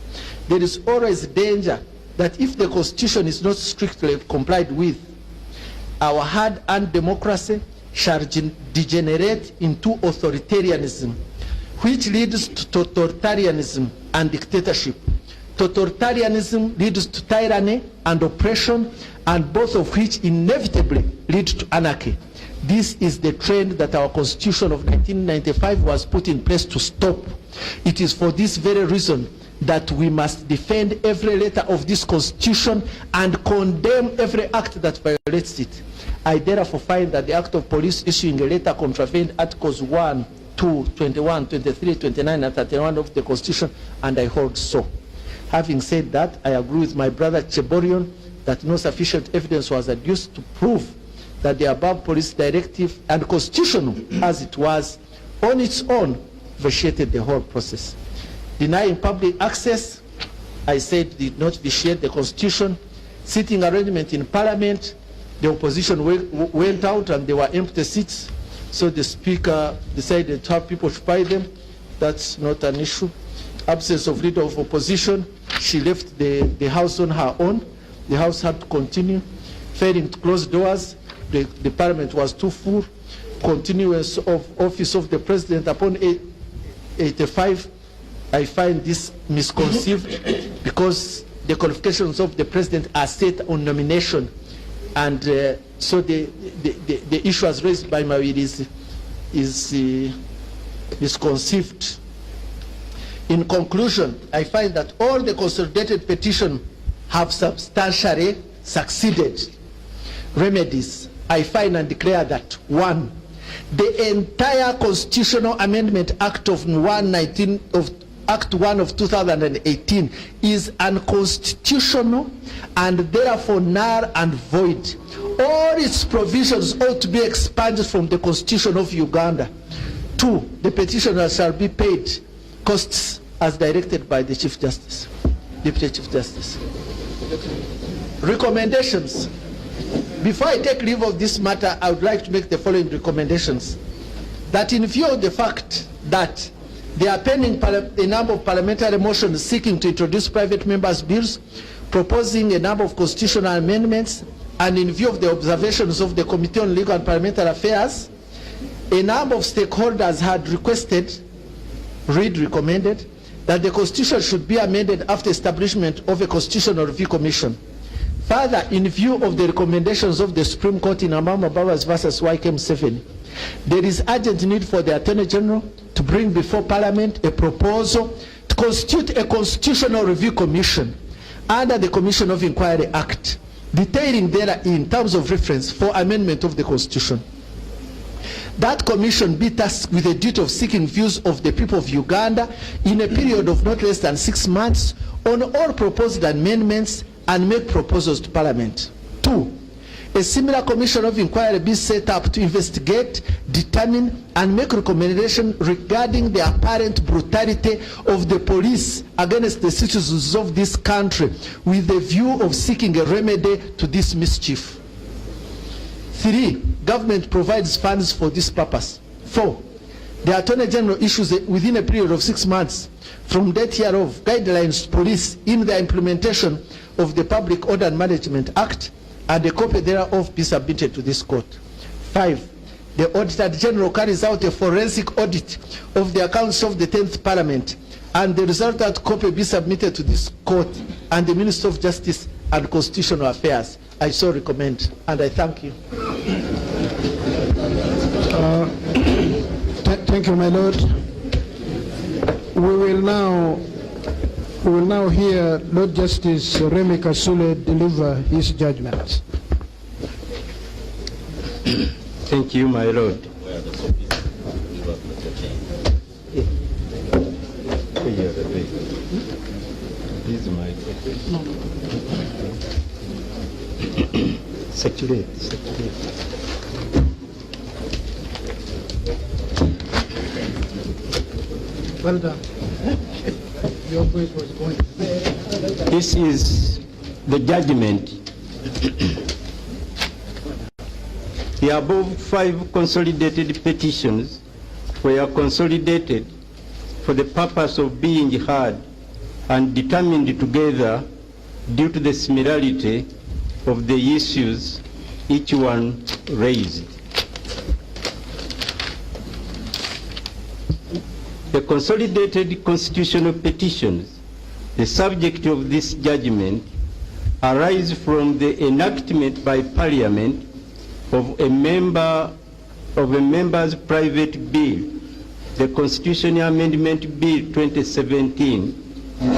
There is always danger that if the Constitution is not strictly complied with, our hard-earned democracy shall degenerate into authoritarianism, which leads to totalitarianism and dictatorship. Totalitarianism leads to tyranny and oppression, and both of which inevitably lead to anarchy. This is the trend that our Constitution of 1995 was put in place to stop. It is for this very reason that we must defend every letter of this Constitution and condemn every act that violates it. I therefore find that the act of police issuing a letter contravened Articles 1, 2, 21, 23, 29, and 31 of the Constitution, and I hold so. Having said that, I agree with my brother Cheborion that no sufficient evidence was adduced to prove that the above police directive and constitutional as it was on its own vitiated the whole process. Denying public access, I said, did not vitiate the Constitution. Sitting arrangement in Parliament, the opposition went out and there were empty seats, so the Speaker decided to have people occupy them. That's not an issue. Absence of leader of opposition, she left the House on her own. The House had to continue. Failing to close doors, the Parliament was too full. Continuance of office of the President upon 85, I find this misconceived because the qualifications of the President are set on nomination, and so the issue as raised by Mawiri is misconceived. In conclusion, I find that all the consolidated petitions have substantially succeeded. Remedies, I find and declare that 1. The entire Constitutional Amendment Act of 2018 is unconstitutional and therefore null and void. All its provisions ought to be expunged from the Constitution of Uganda. 2. The petitioner shall be paid costs as directed by the Chief Justice, Deputy Chief Justice. Recommendations. Before I take leave of this matter, I would like to make the following recommendations. That in view of the fact that there are pending a number of parliamentary motions seeking to introduce private members' bills, proposing a number of constitutional amendments, and in view of the observations of the Committee on Legal and Parliamentary Affairs, a number of stakeholders had recommended that the Constitution should be amended after establishment of a Constitutional Review Commission. Further, in view of the recommendations of the Supreme Court in Amama Bowers versus YKM7, there is urgent need for the Attorney General to bring before Parliament a proposal to constitute a Constitutional Review Commission under the Commission of Inquiry Act, detailing therein terms of reference for amendment of the Constitution. That commission be tasked with the duty of seeking views of the people of Uganda in a period of not less than 6 months on all proposed amendments and make proposals to Parliament. 2. A similar commission of inquiry be set up to investigate, determine, and make recommendations regarding the apparent brutality of the police against the citizens of this country with the view of seeking a remedy to this mischief. 3. Government provides funds for this purpose. 4. The Attorney General issues within a period of 6 months from date hereof guidelines to police in the implementation of the Public Order and Management Act, and a copy thereof be submitted to this court. 5. The Auditor General carries out a forensic audit of the accounts of the 10th Parliament, and the resultant copy be submitted to this court and the Minister of Justice and Constitutional Affairs. I so recommend, and I thank you. Thank you, my Lord. We will now hear Lord Justice Remy Kasule deliver his judgment. Thank you, my Lord. Circulate. Well done. Your voice was going. This is the judgment. The above 5 consolidated petitions were consolidated for the purpose of being heard and determined together due to the similarity of the issues each one raised. The consolidated constitutional petitions, the subject of this judgment, arise from the enactment by Parliament of a member's private bill, the Constitutional Amendment Bill 2017,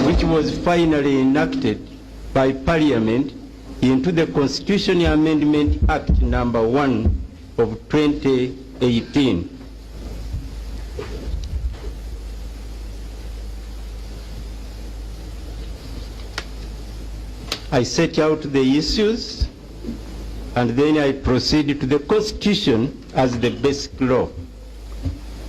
which was finally enacted by Parliament into the Constitutional Amendment Act number 1 of 2018. I set out the issues, and then I proceed to the Constitution as the basic law.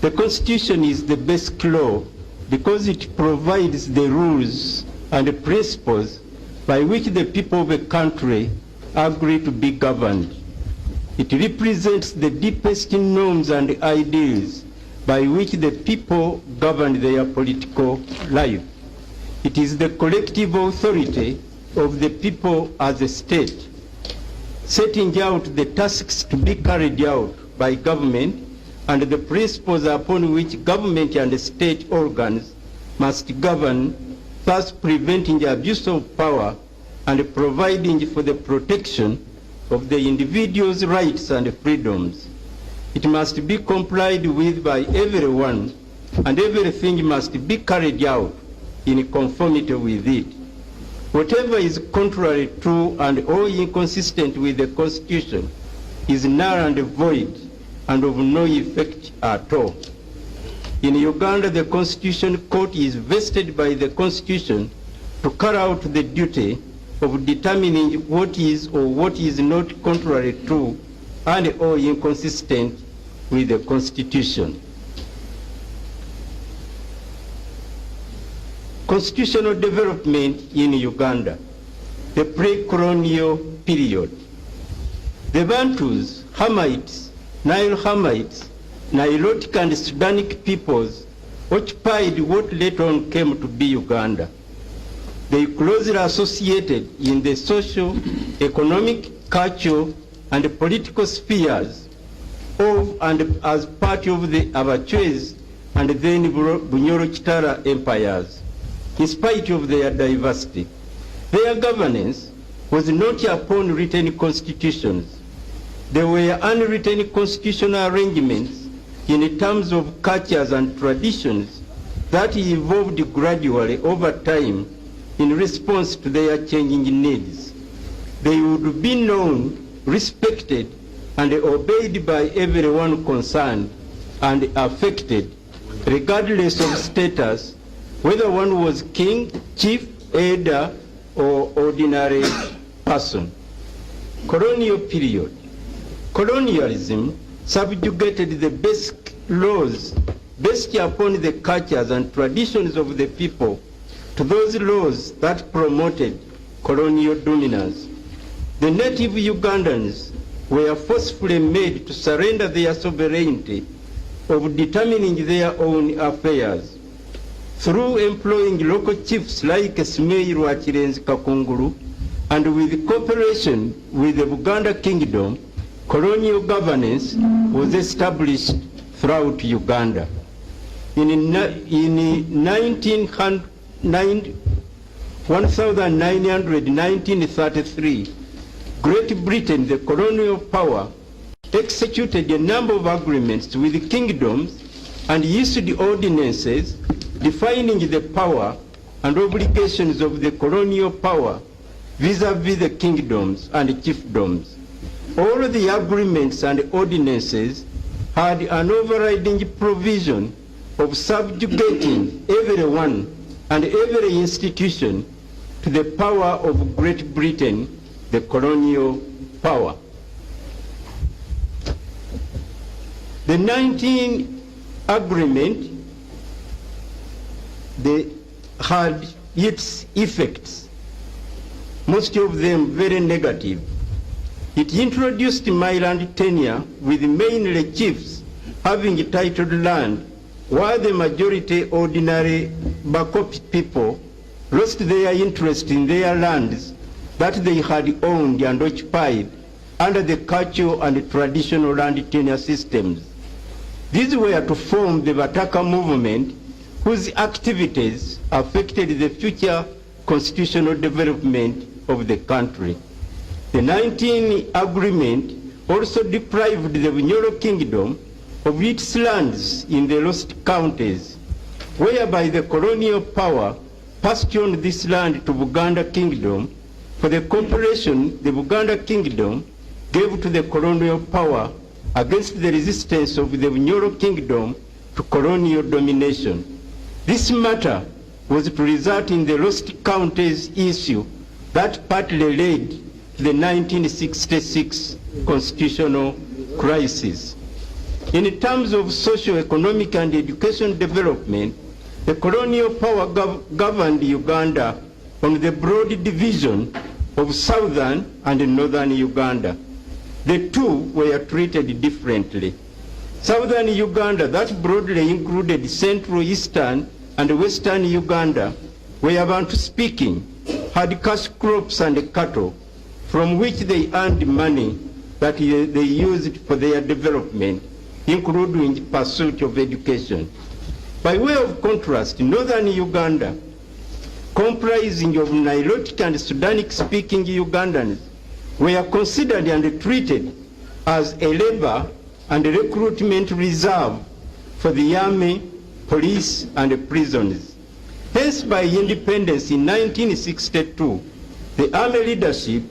The Constitution is the basic law because it provides the rules and the principles by which the people of a country agree to be governed. It represents the deepest norms and ideals by which the people govern their political life. It is the collective authority of the people as a state, setting out the tasks to be carried out by government and the principles upon which government and state organs must govern, thus preventing the abuse of power and providing for the protection of the individual's rights and freedoms. It must be complied with by everyone and everything must be carried out in conformity with it. Whatever is contrary to and or inconsistent with the Constitution is null and void and of no effect at all. In Uganda, the Constitution Court is vested by the Constitution to carry out the duty of determining what is or what is not contrary to and or inconsistent with the Constitution. Constitutional development in Uganda, the pre-colonial period. The Bantus, Hamites, Nile Hamites, Nilotic and Sudanic peoples occupied what later on came to be Uganda. They closely associated in the social, economic, cultural, and political spheres of and as part of the Abachwez and then Bunyoro-Kitara empires, in spite of their diversity. Their governance was not upon written constitutions. There were unwritten constitutional arrangements in terms of cultures and traditions that evolved gradually over time in response to their changing needs. They would be known, respected, and obeyed by everyone concerned and affected, regardless of status, whether one was king, chief, elder, or ordinary person. Colonial period. Colonialism subjugated the basic laws based upon the cultures and traditions of the people to those laws that promoted colonial dominance. The native Ugandans were forcefully made to surrender their sovereignty of determining their own affairs. Through employing local chiefs like Smei Rwakirenzi Kakuru and with cooperation with the Buganda Kingdom, colonial governance was established throughout Uganda. In 1933, Great Britain, the colonial power, executed a number of agreements with the kingdoms and issued ordinances defining the power and obligations of the colonial power vis-à-vis the kingdoms and chiefdoms. All the agreements and ordinances had an overriding provision of subjugating everyone and every institution to the power of Great Britain, the colonial power. The 19th agreement had its effects, most of them very negative. It introduced myland tenure with mainly chiefs having titled land, while the majority ordinary Bakopi people lost their interest in their lands that they had owned and occupied under the cultural and traditional land tenure systems. These were to form the Bataka movement, whose activities affected the future constitutional development of the country. The 19th agreement also deprived the Bunyoro Kingdom of its lands in the lost counties, whereby the colonial power passed on this land to Buganda Kingdom for the cooperation the Buganda Kingdom gave to the colonial power against the resistance of the Bunyoro Kingdom to colonial domination. This matter was to result in the lost counties issue that partly led to the 1966 constitutional crisis. In terms of socio-economic and education development, the colonial power governed Uganda on the broad division of southern and northern Uganda. The two were treated differently. Southern Uganda, that broadly included central, eastern, and western Uganda, were Bantu-speaking, had cash crops and cattle, from which they earned money that they used for their development, including pursuit of education. By way of contrast, northern Uganda, comprising of Nilotic and Sudanic-speaking Ugandans, were considered and treated as a labor and recruitment reserve for the army, police, and prisons. Hence, by independence in 1962, the army leadership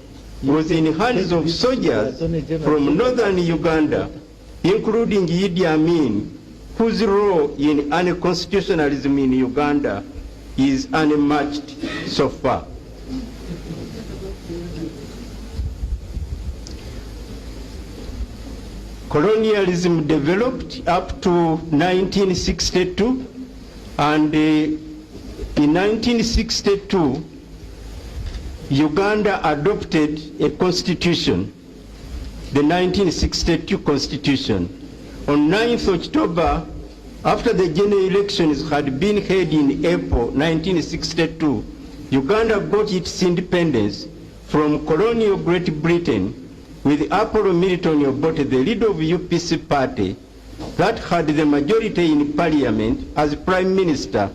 was in hands of soldiers from northern Uganda, including Idi Amin, whose role in unconstitutionalism in Uganda is unmatched so far. Colonialism developed up to 1962, and in 1962, Uganda adopted a constitution, the 1962 constitution. On 9th October, after the general elections had been held in April 1962, Uganda got its independence from colonial Great Britain with Apollo Milton Obote, the leader of UPC party, that had the majority in parliament as prime minister,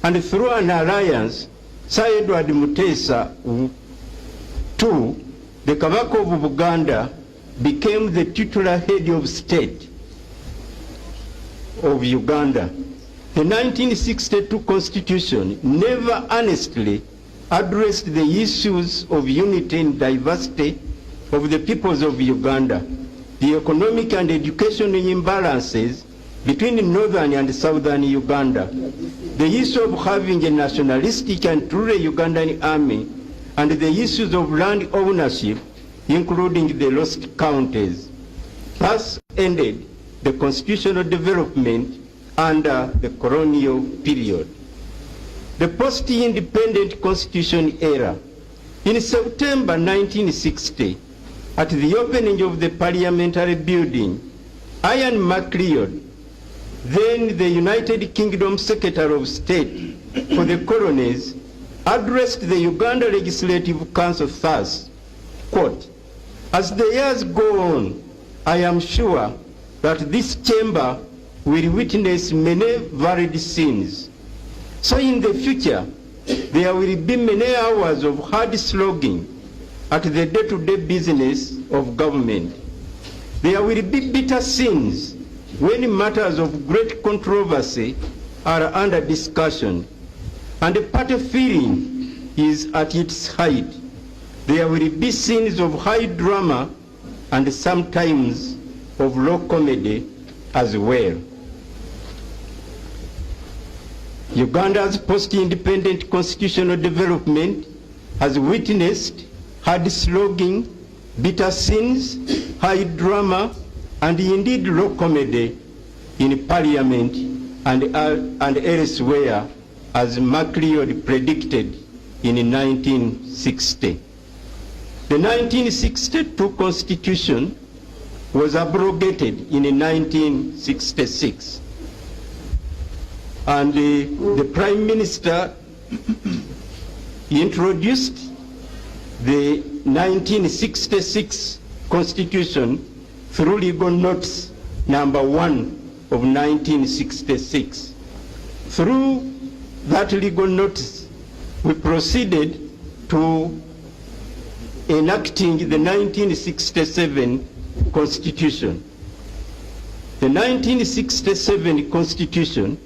and through an alliance, Sir Edward Mutesa II, the Kabaka of Buganda, became the titular head of state of Uganda. The 1962 constitution never honestly addressed the issues of unity and diversity of the peoples of Uganda, the economic and educational imbalances between northern and southern Uganda, the issue of having a nationalistic and truly Ugandan army, and the issues of land ownership, including the lost counties. Thus ended the constitutional development under the colonial period. The post-independent constitution era. In September 1960, at the opening of the parliamentary building, Ian MacLeod, then the United Kingdom Secretary of State for the Colonies, addressed the Uganda Legislative Council thus, quote, "As the years go on, I am sure that this chamber will witness many varied scenes. So in the future, there will be many hours of hard slogging at the day-to-day business of government. There will be bitter scenes when matters of great controversy are under discussion, and the party feeling is at its height. There will be scenes of high drama and sometimes of low comedy as well." Uganda's post-independent constitutional development has witnessed hard slogging, bitter scenes, high drama, and indeed low comedy in parliament and elsewhere, as MacLeod predicted in 1960. The 1962 constitution was abrogated in 1966. And the Prime Minister introduced the 1966 Constitution through legal notice number 1 of 1966. Through that legal notice, we proceeded to enacting the 1967 Constitution. The 1967 Constitution,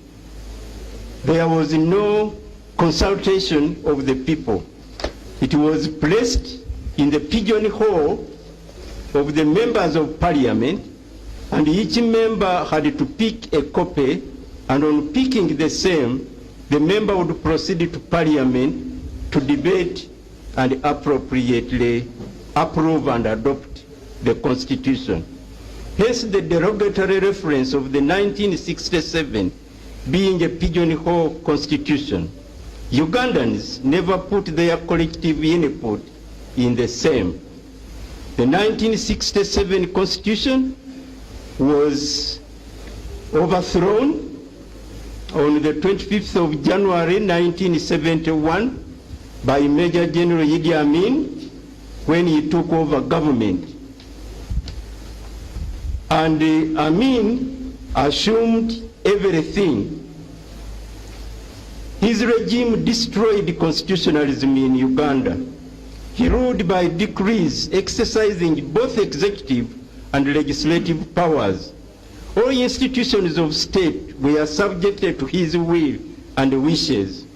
there was no consultation of the people. It was placed in the pigeonhole of the members of parliament, and each member had to pick a copy, and on picking the same, the member would proceed to parliament to debate and appropriately approve and adopt the Constitution. Hence the derogatory reference of the 1967 being a pigeonhole constitution. Ugandans never put their collective input in the same. The 1967 constitution was overthrown on the 25th of January 1971 by Major General Idi Amin when he took over government. And Amin assumed everything. His regime destroyed constitutionalism in Uganda. He ruled by decrees exercising both executive and legislative powers. All institutions of state were subjected to his will and wishes.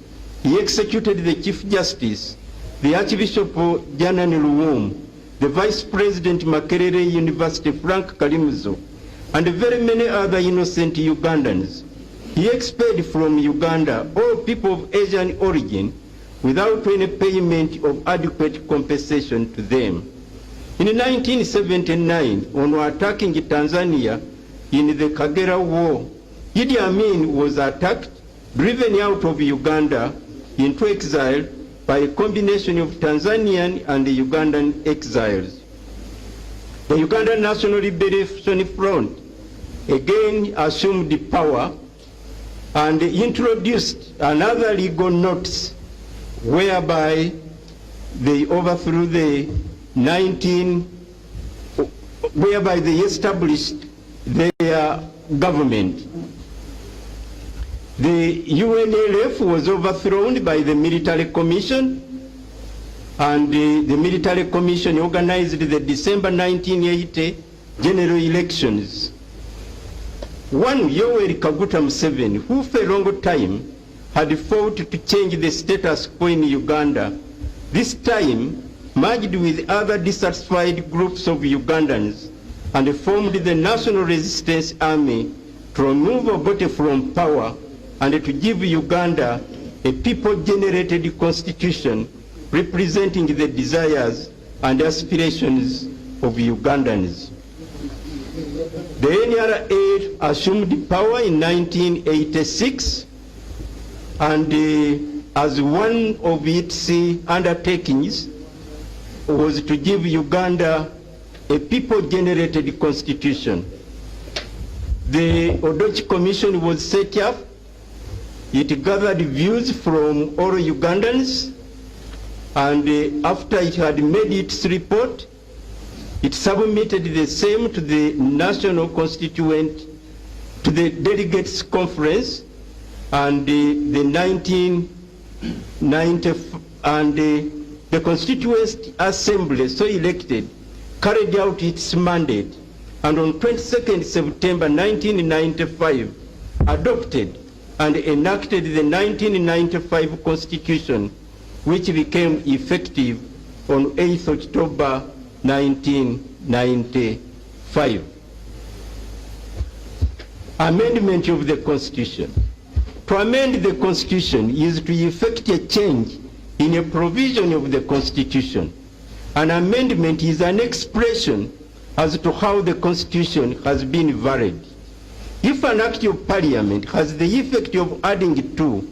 He executed the Chief Justice, the Archbishop Janani Luwum, the Vice President Makerere University Frank Kalimuzo, and very many other innocent Ugandans. He expelled from Uganda all people of Asian origin without any payment of adequate compensation to them. In 1979, when attacking Tanzania in the Kagera War, Idi Amin was attacked, driven out of Uganda into exile by a combination of Tanzanian and Ugandan exiles. The Ugandan National Liberation Front again assumed the power and introduced another legal notice whereby they overthrew whereby they established their government. The UNLF was overthrown by the military commission, and the military commission organized the December 1980 general elections. One, Yoweri Kaguta Museveni, who for a long time had fought to change the status quo in Uganda, this time merged with other dissatisfied groups of Ugandans and formed the National Resistance Army to remove Obote from power and to give Uganda a people-generated constitution representing the desires and aspirations of Ugandans. The NRA assumed power in 1986, and as one of its undertakings was to give Uganda a people-generated constitution. The Odochi Commission was set up. It gathered views from all Ugandans, and after it had made its report, it submitted the same to the National Constituent, to the Delegates Conference, and the Constituent Assembly, so elected, carried out its mandate, and on 22nd September 1995, adopted and enacted the 1995 Constitution, which became effective on 8th October 1995. Amendment of the Constitution. To amend the Constitution is to effect a change in a provision of the Constitution. An amendment is an expression as to how the Constitution has been varied. If an Act of Parliament has the effect of adding to,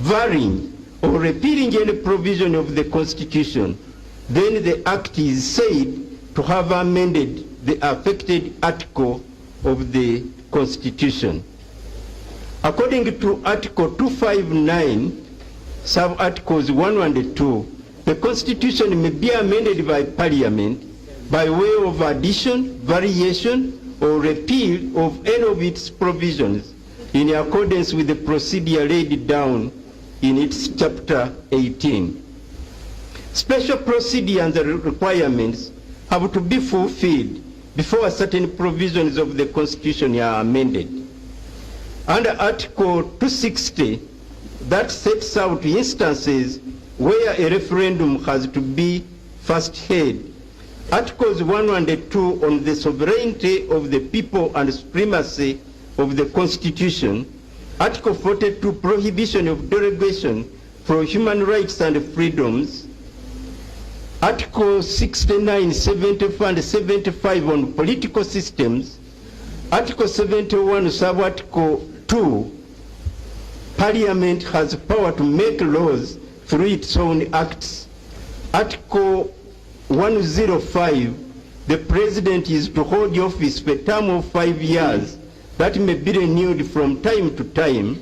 varying, or repealing any provision of the Constitution, then the Act is said to have amended the affected article of the Constitution. According to Article 259, sub-articles 1 and 2, the Constitution may be amended by Parliament by way of addition, variation, or repeal of any of its provisions in accordance with the procedure laid down in its Chapter 18. Special procedures and requirements have to be fulfilled before certain provisions of the Constitution are amended. Under Article 260, that sets out instances where a referendum has to be first held. Articles 1 and 2 on the sovereignty of the people and supremacy of the Constitution. Article 42, prohibition of derogation from human rights and freedoms. Article 69, 74 and 75 on political systems. Article 71, sub-article 2, Parliament has power to make laws through its own acts. Article 105, the President is to hold office for a term of 5 years that may be renewed from time to time.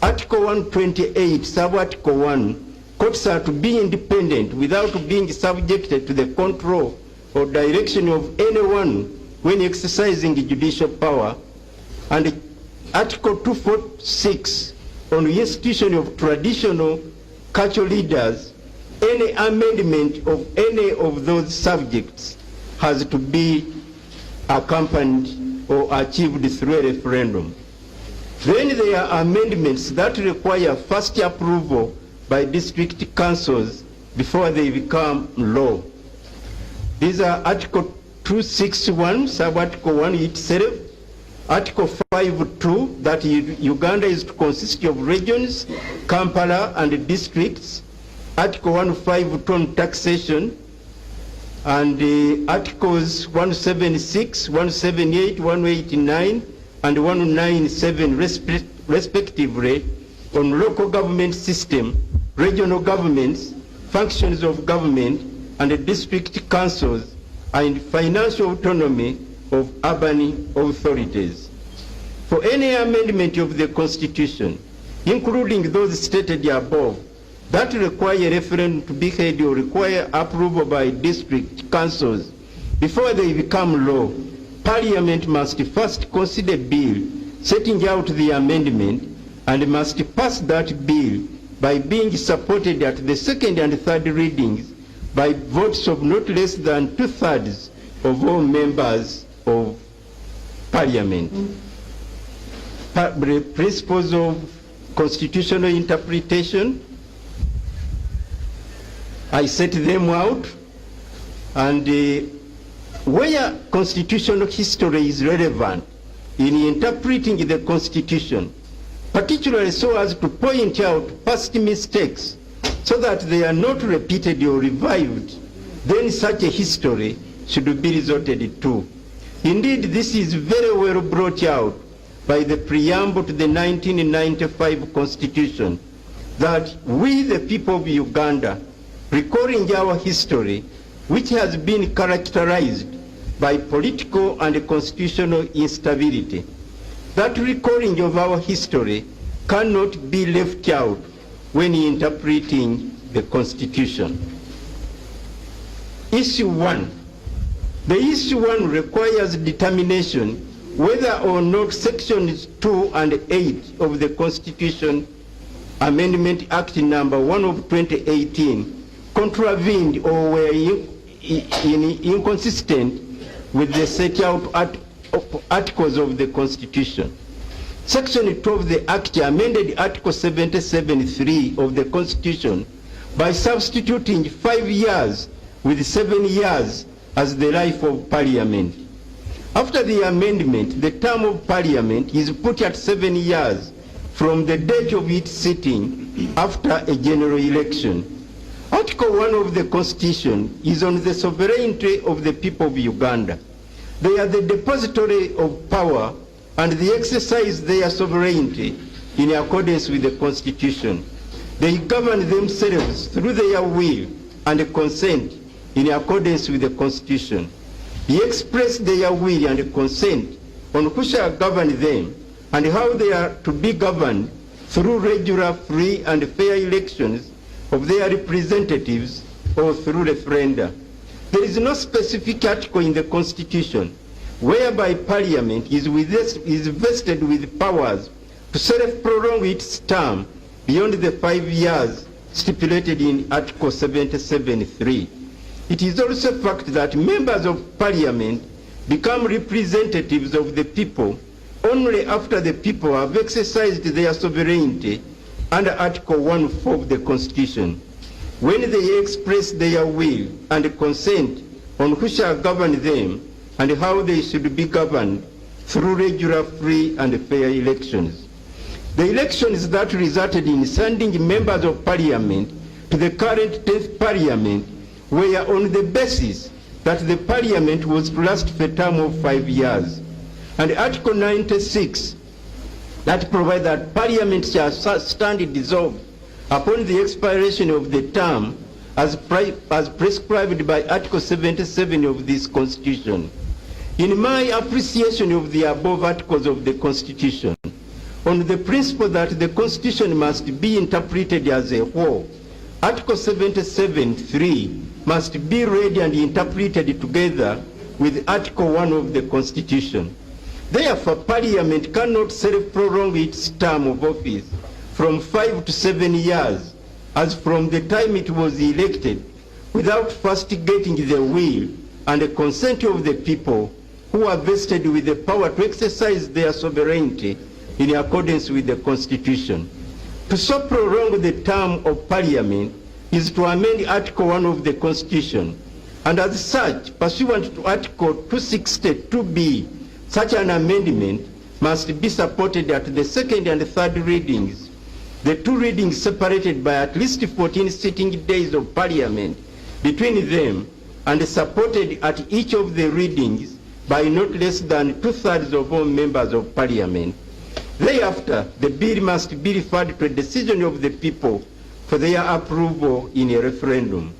Article 128, sub-article 1, courts are to be independent without being subjected to the control or direction of anyone when exercising judicial power. And Article 246, on the institution of traditional cultural leaders, any amendment of any of those subjects has to be accompanied or achieved through a referendum. Then there are amendments that require first approval by district councils before they become law. These are Article 261, Sub-Article 1 itself, Article 5.2, that Uganda is to consist of regions, Kampala, and districts, Article 152 on taxation, and Articles 176, 178, 189, and 197 respectively on local government system, regional governments, functions of government, and district councils, and financial autonomy of urban authorities. For any amendment of the Constitution, including those stated above, that require referendum to be held or require approval by district councils before they become law, Parliament must first consider bill setting out the amendment and must pass that bill by being supported at the second and third readings by votes of not less than 2/3 of all members of Parliament. Principles of constitutional interpretation, I set them out, and where constitutional history is relevant in interpreting the Constitution, particularly so as to point out past mistakes so that they are not repeated or revived, then such a history should be resorted to. Indeed, this is very well brought out by the preamble to the 1995 Constitution, that we, the people of Uganda, recalling our history, which has been characterized by political and constitutional instability, that recalling of our history cannot be left out when interpreting the Constitution. Issue 1. The issue 1 requires determination whether or not sections 2 and 8 of the Constitution Amendment Act number 1 of 2018 contravened or were inconsistent with the set out articles of the Constitution. Section 2 of the Act amended Article 77(3) of the Constitution by substituting 5 years with 7 years as the life of Parliament. After the amendment, the term of Parliament is put at 7 years from the date of its sitting after a general election. Article 1 of the Constitution is on the sovereignty of the people of Uganda. They are the depository of power and they exercise their sovereignty in accordance with the Constitution. They govern themselves through their will and consent in accordance with the Constitution. They express their will and consent on who shall govern them and how they are to be governed through regular, free, and fair elections of their representatives or through referenda. There is no specific article in the Constitution whereby Parliament is vested with powers to self-prolong its term beyond the 5 years stipulated in Article 77(3). It is also a fact that members of Parliament become representatives of the people only after the people have exercised their sovereignty under Article 1(4) of the Constitution, when they express their will and consent on who shall govern them and how they should be governed through regular, free, and fair elections. The elections that resulted in sending members of Parliament to the current 10th Parliament were on the basis that the Parliament was to last for a term of 5 years. And Article 96, that provides that Parliament shall stand dissolved upon the expiration of the term as prescribed by Article 77 of this Constitution. In my appreciation of the above articles of the Constitution, on the principle that the Constitution must be interpreted as a whole, Article 77(3) must be read and interpreted together with Article 1 of the Constitution. Therefore, Parliament cannot self-prolong its term of office from 5 to 7 years, as from the time it was elected, without first getting the will and the consent of the people who are vested with the power to exercise their sovereignty in accordance with the Constitution. To so prolong the term of Parliament is to amend Article 1 of the Constitution, and as such, pursuant to Article 262B, such an amendment must be supported at the second and third readings, the two readings separated by at least 14 sitting days of Parliament between them, and supported at each of the readings by not less than 2/3 of all members of Parliament. Thereafter, the bill must be referred to a decision of the people for their approval in a referendum.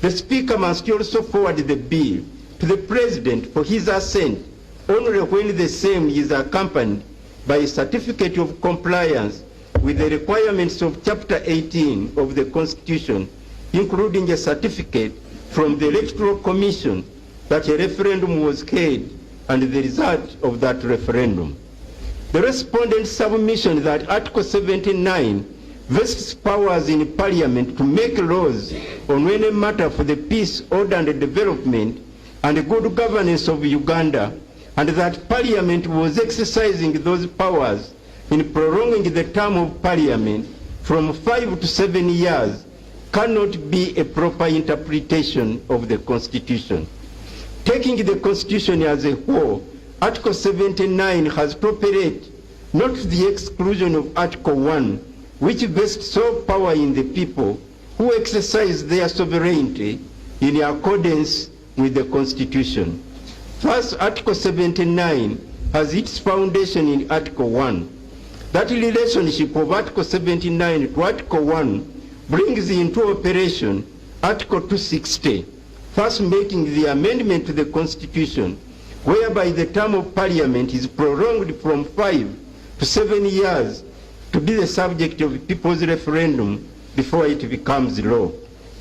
The Speaker must also forward the bill to the President for his assent only when the same is accompanied by a certificate of compliance with the requirements of Chapter 18 of the Constitution, including a certificate from the Electoral Commission that a referendum was held and the result of that referendum. The respondent's submission that Article 79 vests powers in Parliament to make laws on any matter for the peace, order and development and good governance of Uganda, and that Parliament was exercising those powers in prolonging the term of Parliament from 5 to 7 years, cannot be a proper interpretation of the Constitution. Taking the Constitution as a whole, Article 79 has to operate not to the exclusion of Article 1, which vests sole power in the people who exercise their sovereignty in accordance with the Constitution. First, Article 79 has its foundation in Article 1. That relationship of Article 79 to Article 1 brings into operation Article 260, first making the amendment to the Constitution, whereby the term of Parliament is prolonged from 5 to 7 years to be the subject of people's referendum before it becomes law.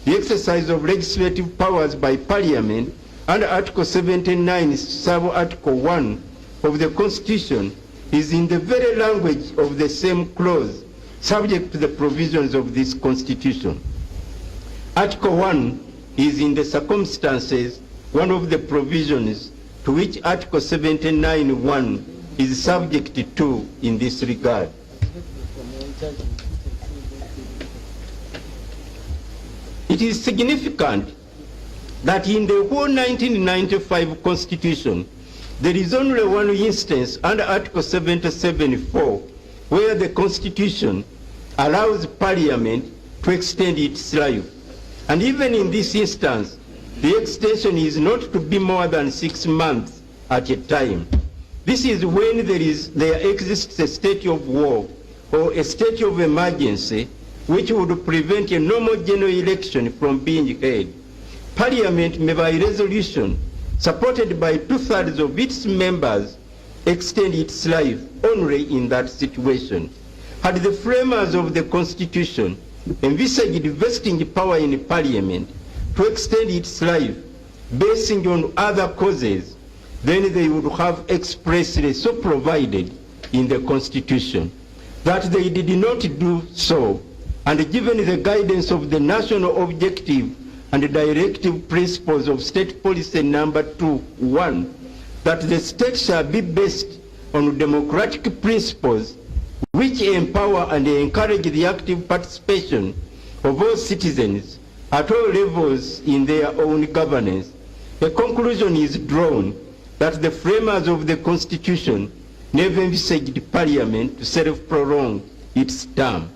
The exercise of legislative powers by Parliament under Article 79, sub-Article 1 of the Constitution is in the very language of the same clause, subject to the provisions of this Constitution. Article 1 is in the circumstances one of the provisions to which Article 79(1) is subject to in this regard. It is significant that in the whole 1995 Constitution, there is only one instance under Article 77(4) where the Constitution allows Parliament to extend its life. And even in this instance, the extension is not to be more than 6 months at a time. This is when there exists a state of war or a state of emergency which would prevent a normal general election from being held. Parliament may by resolution, supported by 2/3 of its members, extend its life only in that situation. Had the framers of the Constitution envisaged vesting power in Parliament to extend its life basing on other causes, then they would have expressly so provided in the Constitution. That they did not do so, and given the guidance of the national objective and directive principles of state policy number 2(1), that the state shall be based on democratic principles which empower and encourage the active participation of all citizens at all levels in their own governance, a conclusion is drawn that the framers of the Constitution never envisaged Parliament to self-prolong its term.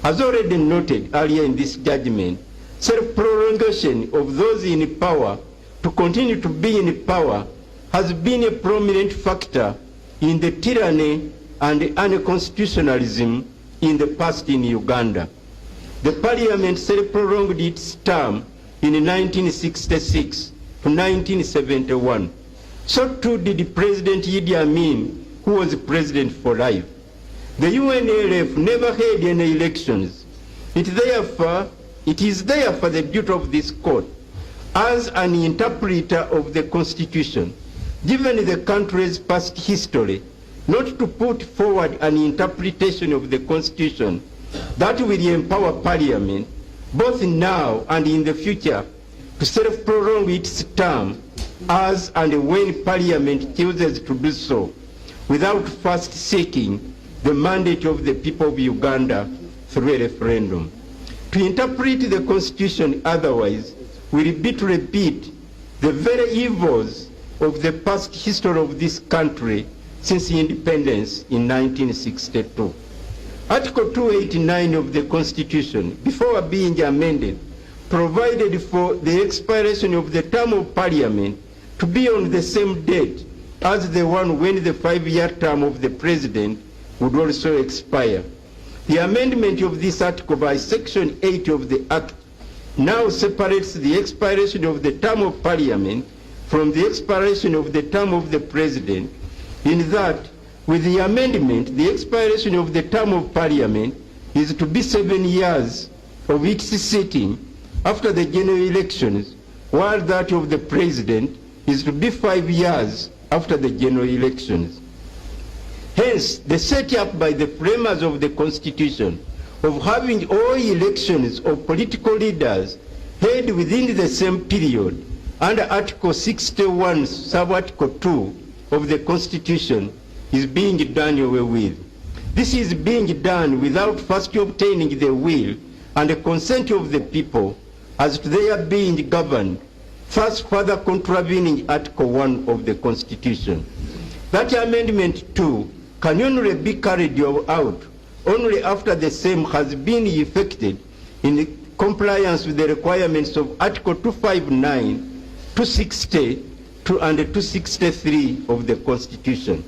As already noted earlier in this judgment, self-prolongation of those in power to continue to be in power has been a prominent factor in the tyranny and unconstitutionalism in the past in Uganda. The Parliament self-prolonged its term in 1966 to 1971. So too did President Idi Amin, who was president for life. The UNLF never held any elections. It is therefore the duty of this court, as an interpreter of the Constitution, given the country's past history, not to put forward an interpretation of the Constitution that will empower Parliament, both now and in the future, to self-prolong its term as and when Parliament chooses to do so, without first seeking the mandate of the people of Uganda through a referendum. To interpret the Constitution otherwise will be to repeat the very evils of the past history of this country since independence in 1962. Article 289 of the Constitution, before being amended, provided for the expiration of the term of Parliament to be on the same date as the one when the 5-year term of the President would also expire. The amendment of this article by Section 8 of the Act now separates the expiration of the term of Parliament from the expiration of the term of the President, in that, with the amendment, the expiration of the term of Parliament is to be 7 years of each sitting after the general elections, while that of the President is to be 5 years after the general elections. Hence, the set-up by the framers of the Constitution of having all elections of political leaders held within the same period under Article 61, Sub-Article 2 of the Constitution is being done away with. This is being done without first obtaining the will and the consent of the people as to their being governed, first further contravening Article 1 of the Constitution. That amendment, too, can only be carried out only after the same has been effected in compliance with the requirements of Article 259, 260, and 263 of the Constitution.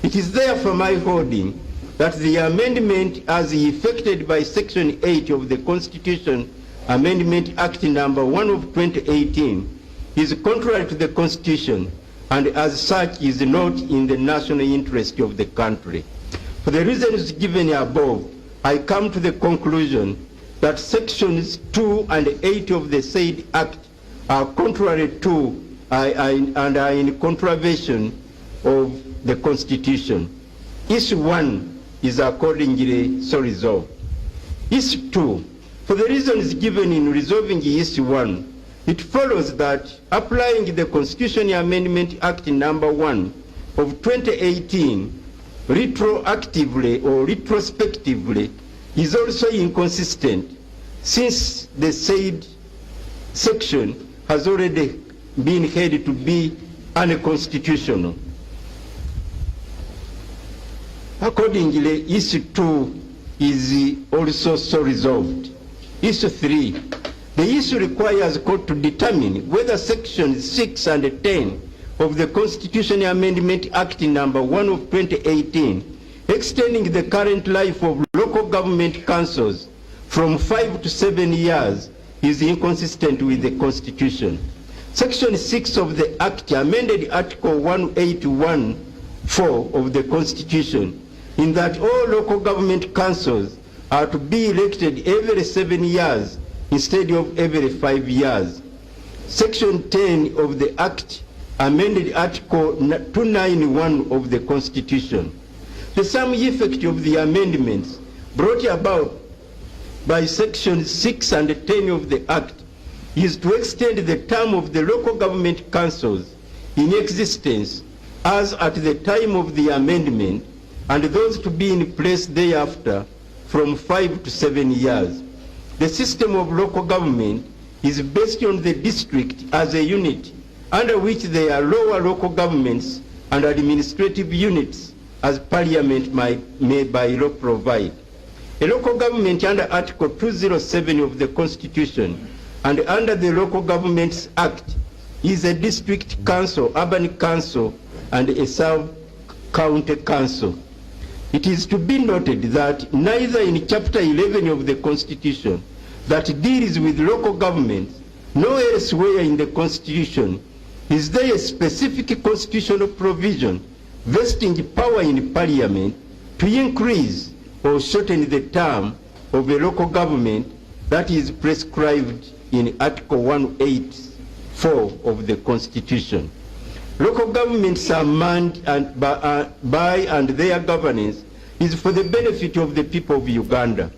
It is therefore my holding that the amendment as effected by Section 8 of the Constitution Amendment Act Number 1 of 2018 is contrary to the Constitution and as such is not in the national interest of the country. For the reasons given above, I come to the conclusion that Sections 2 and 8 of the said Act are contrary to and are in contravention of the Constitution. Issue 1 is accordingly so resolved. Issue 2, for the reasons given in resolving Issue 1, it follows that applying the Constitution Amendment Act Number 1 of 2018 retroactively or retrospectively is also inconsistent, since the said section has already been held to be unconstitutional. Accordingly, Issue 2 is also so resolved. Issue 3, the issue requires the court to determine whether Sections 6 and 10 of the Constitution Amendment Act Number 1 of 2018, extending the current life of local government councils from 5 to 7 years, is inconsistent with the Constitution. Section 6 of the Act amended Article 1814 of the Constitution, in that all local government councils are to be elected every 7 years instead of every 5 years. Section 10 of the Act amended Article 291 of the Constitution. The sum effect of the amendments brought about by Sections 6 and 10 of the Act is to extend the term of the local government councils in existence as at the time of the amendment, and those to be in place thereafter from 5 to 7 years. The system of local government is based on the district as a unit, under which there are lower local governments and administrative units as Parliament may by law provide. A local government under Article 207 of the Constitution and under the Local Governments Act is a district council, urban council, and a sub-county council. It is to be noted that neither in Chapter 11 of the Constitution that deals with local governments, nor elsewhere in the Constitution is there a specific constitutional provision vesting power in Parliament to increase or shorten the term of a local government that is prescribed in Article 184 of the Constitution. Local governments are manned by and their governance is for the benefit of the people of Uganda.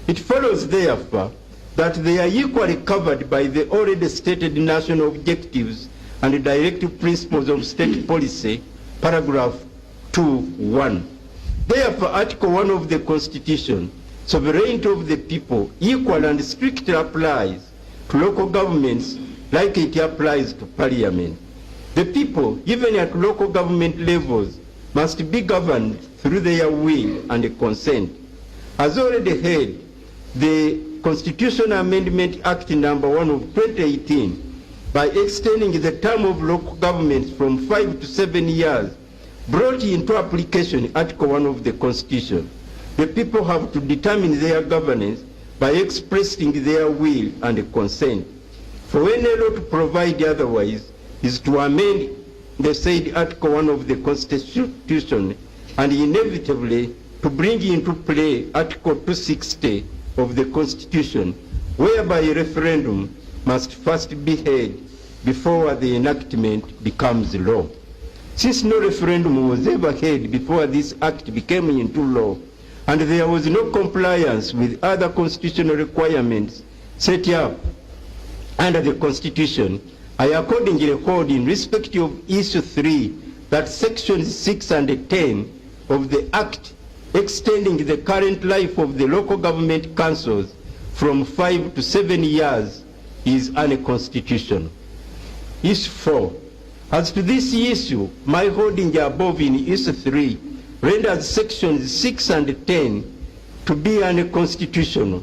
It follows, therefore, that they are equally covered by the already stated national objectives and Directive Principles of State Policy, paragraph 2(1). Therefore, Article 1 of the Constitution, sovereignty of the people, equal and strictly applies to local governments like it applies to Parliament. The people, even at local government levels, must be governed through their will and consent. As already heard, the Constitutional Amendment Act number 1 of 2018, by extending the term of local governments from 5 to 7 years, brought into application Article 1 of the Constitution. The people have to determine their governance by expressing their will and consent. For any law to provide otherwise is to amend the said Article 1 of the Constitution and inevitably to bring into play Article 260 of the Constitution, whereby a referendum must first be held before the enactment becomes law. Since no referendum was ever held before this act became into law, and there was no compliance with other constitutional requirements set up under the Constitution, I accordingly hold in respect of issue 3 that sections 6 and 10 of the Act extending the current life of the local government councils from 5 to 7 years is unconstitutional. Issue 4. As to this issue, my holding above in issue 3 renders sections 6 and 10 to be unconstitutional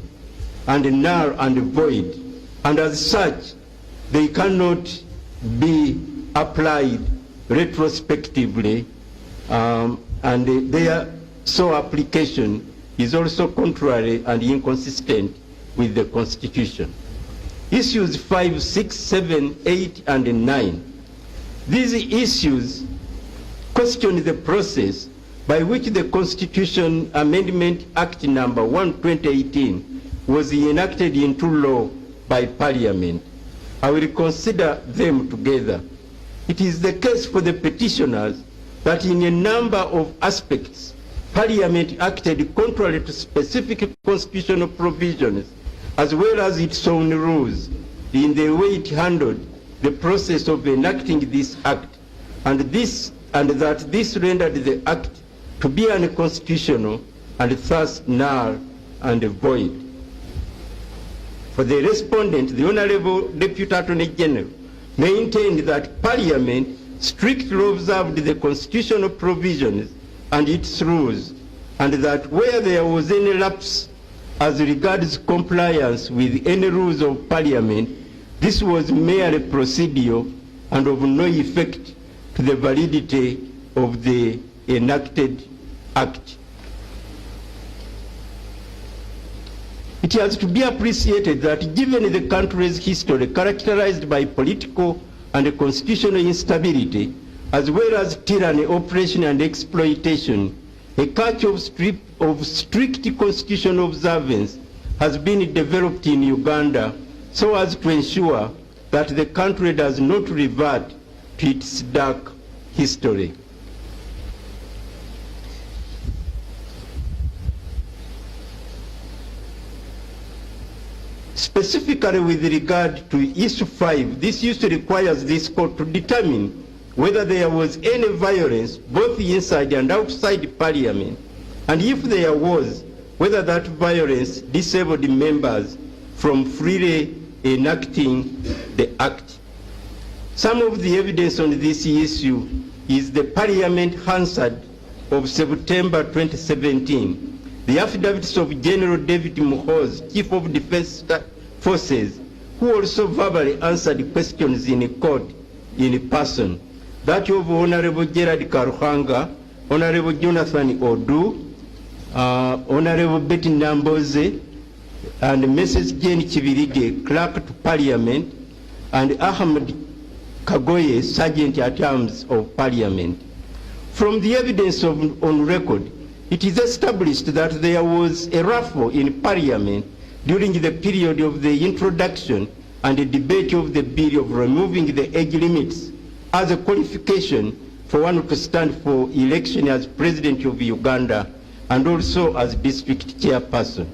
and null and void, and as such, they cannot be applied retrospectively, and their application is also contrary and inconsistent with the Constitution. Issues 5, 6, 7, 8, and 9. These issues question the process by which the Constitution Amendment Act number 1, 2018 was enacted into law by Parliament. I will consider them together. It is the case for the petitioners that in a number of aspects, Parliament acted contrary to specific constitutional provisions as well as its own rules in the way it handled the process of enacting this act, and that this rendered the act to be unconstitutional and thus null and void. For the respondent, the Honorable Deputy Attorney General maintained that Parliament strictly observed the constitutional provisions and its rules, and that where there was any lapse as regards compliance with any rules of Parliament, this was merely procedural and of no effect to the validity of the enacted act. It has to be appreciated that given the country's history characterized by political and constitutional instability, as well as tyranny, oppression, and exploitation, a culture of strict constitutional observance has been developed in Uganda so as to ensure that the country does not revert to its dark history. Specifically with regard to issue 5, this issue requires this court to determine whether there was any violence both inside and outside Parliament, and if there was, whether that violence disabled members from freely enacting the act. Some of the evidence on this issue is the Parliament Hansard of September 2017, the affidavits of General David Muhoozi, Chief of Defense Forces, who also verbally answered questions in court in person, that of Honorable Gerard Karuhanga, Honorable Jonathan Odu, Honorable Betty Namboze, and Mrs. Jane Chivirige, Clerk to Parliament, and Ahmed Kagoye, Sergeant at Arms of Parliament. From the evidence on record, it is established that there was a raffle in Parliament during the period of the introduction and the debate of the bill of removing the age limits as a qualification for one to stand for election as President of Uganda and also as district chairperson.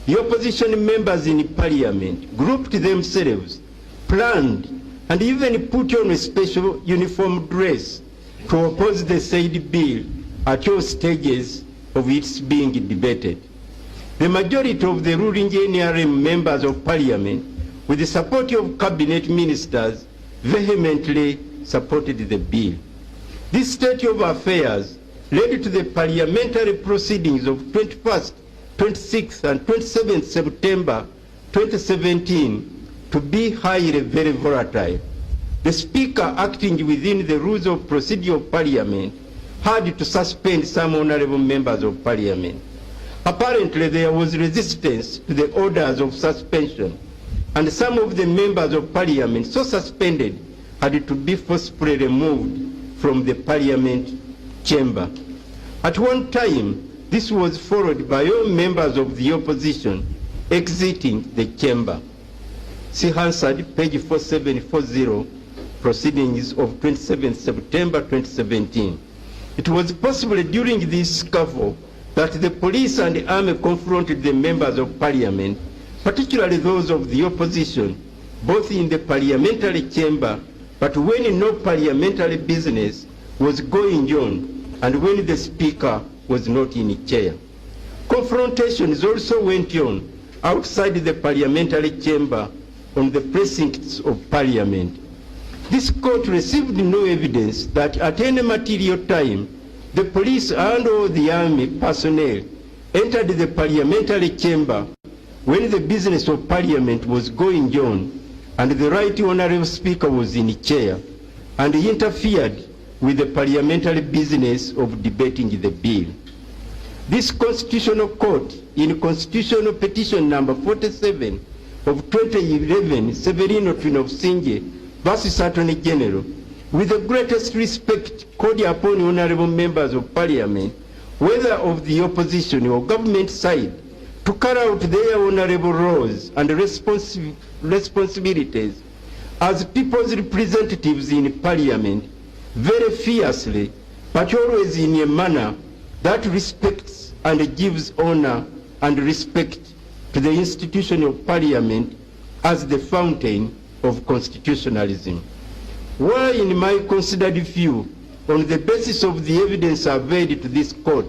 The opposition members in Parliament grouped themselves, planned, and even put on a special uniform dress to oppose the said bill at all stages of its being debated. The majority of the ruling NRM members of parliament, with the support of cabinet ministers, vehemently supported the bill. This state of affairs led to the parliamentary proceedings of 21st, 26th and 27th September 2017 to be highly very volatile. The Speaker, acting within the rules of procedure of Parliament, had to suspend some honourable members of Parliament. Apparently, there was resistance to the orders of suspension, and some of the members of Parliament so suspended had to be forcibly removed from the Parliament chamber. At one time, this was followed by all members of the opposition exiting the chamber. See Hansard, page 4740, proceedings of 27 September 2017. It was possible during this scuffle that the police and the army confronted the members of parliament, particularly those of the opposition, both in the parliamentary chamber, but when no parliamentary business was going on and when the speaker was not in chair. Confrontations also went on outside the parliamentary chamber on the precincts of parliament. This court received no evidence that at any material time the police and all the army personnel entered the parliamentary chamber when the business of parliament was going on and the right honourable speaker was in chair and interfered with the parliamentary business of debating the bill. This constitutional court, in constitutional petition number 47 of 2011, Severino Twinosinge versus Attorney General, with the greatest respect called upon honourable members of parliament, whether of the opposition or government side, to carry out their honourable roles and responsibilities as people's representatives in parliament very fiercely, but always in a manner that respects and gives honour and respect to the institution of parliament as the fountain of constitutionalism. While in my considered view, on the basis of the evidence availed to this court,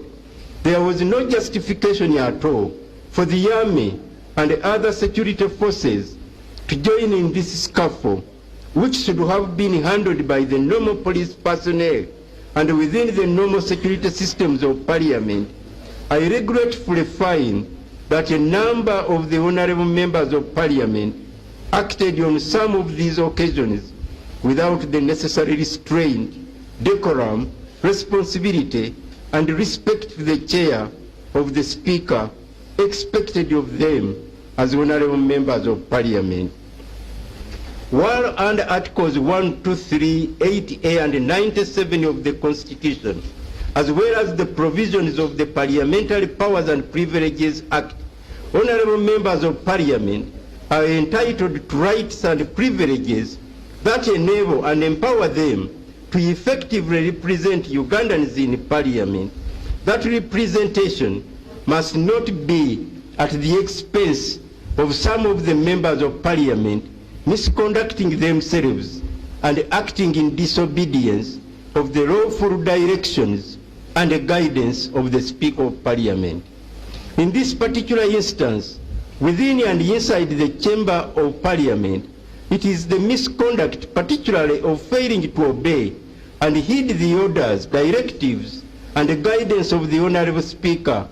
there was no justification at all for the army and other security forces to join in this scuffle, which should have been handled by the normal police personnel and within the normal security systems of parliament. I regretfully find that a number of the honourable members of parliament acted on some of these occasions without the necessary restraint, decorum, responsibility, and respect to the chair of the speaker expected of them as honourable members of parliament. While under Articles 1, 2, 3, 8A and 97 of the Constitution, as well as the provisions of the Parliamentary Powers and Privileges Act, honourable members of parliament are entitled to rights and privileges that enable and empower them to effectively represent Ugandans in parliament. That representation must not be at the expense of some of the members of parliament misconducting themselves and acting in disobedience of the lawful directions and the guidance of the Speaker of Parliament. In this particular instance, within and inside the Chamber of Parliament, it is the misconduct, particularly of failing to obey and heed the orders, directives, and the guidance of the Honourable Speaker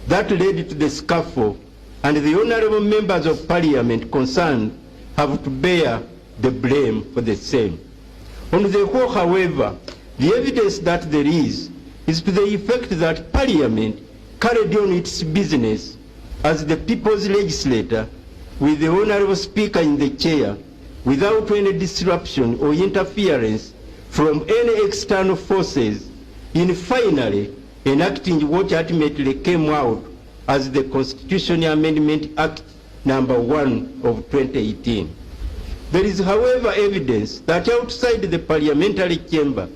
that led to the scuffle, and the honourable members of Parliament concerned have to bear the blame for the same. On the whole, however, the evidence that there is to the effect that Parliament carried on its business as the people's legislator with the Honourable Speaker in the chair without any disruption or interference from any external forces in finally enacting what ultimately came out as the Constitutional Amendment Act number 1 of 2018. There is, however, evidence that outside the parliamentary chamber,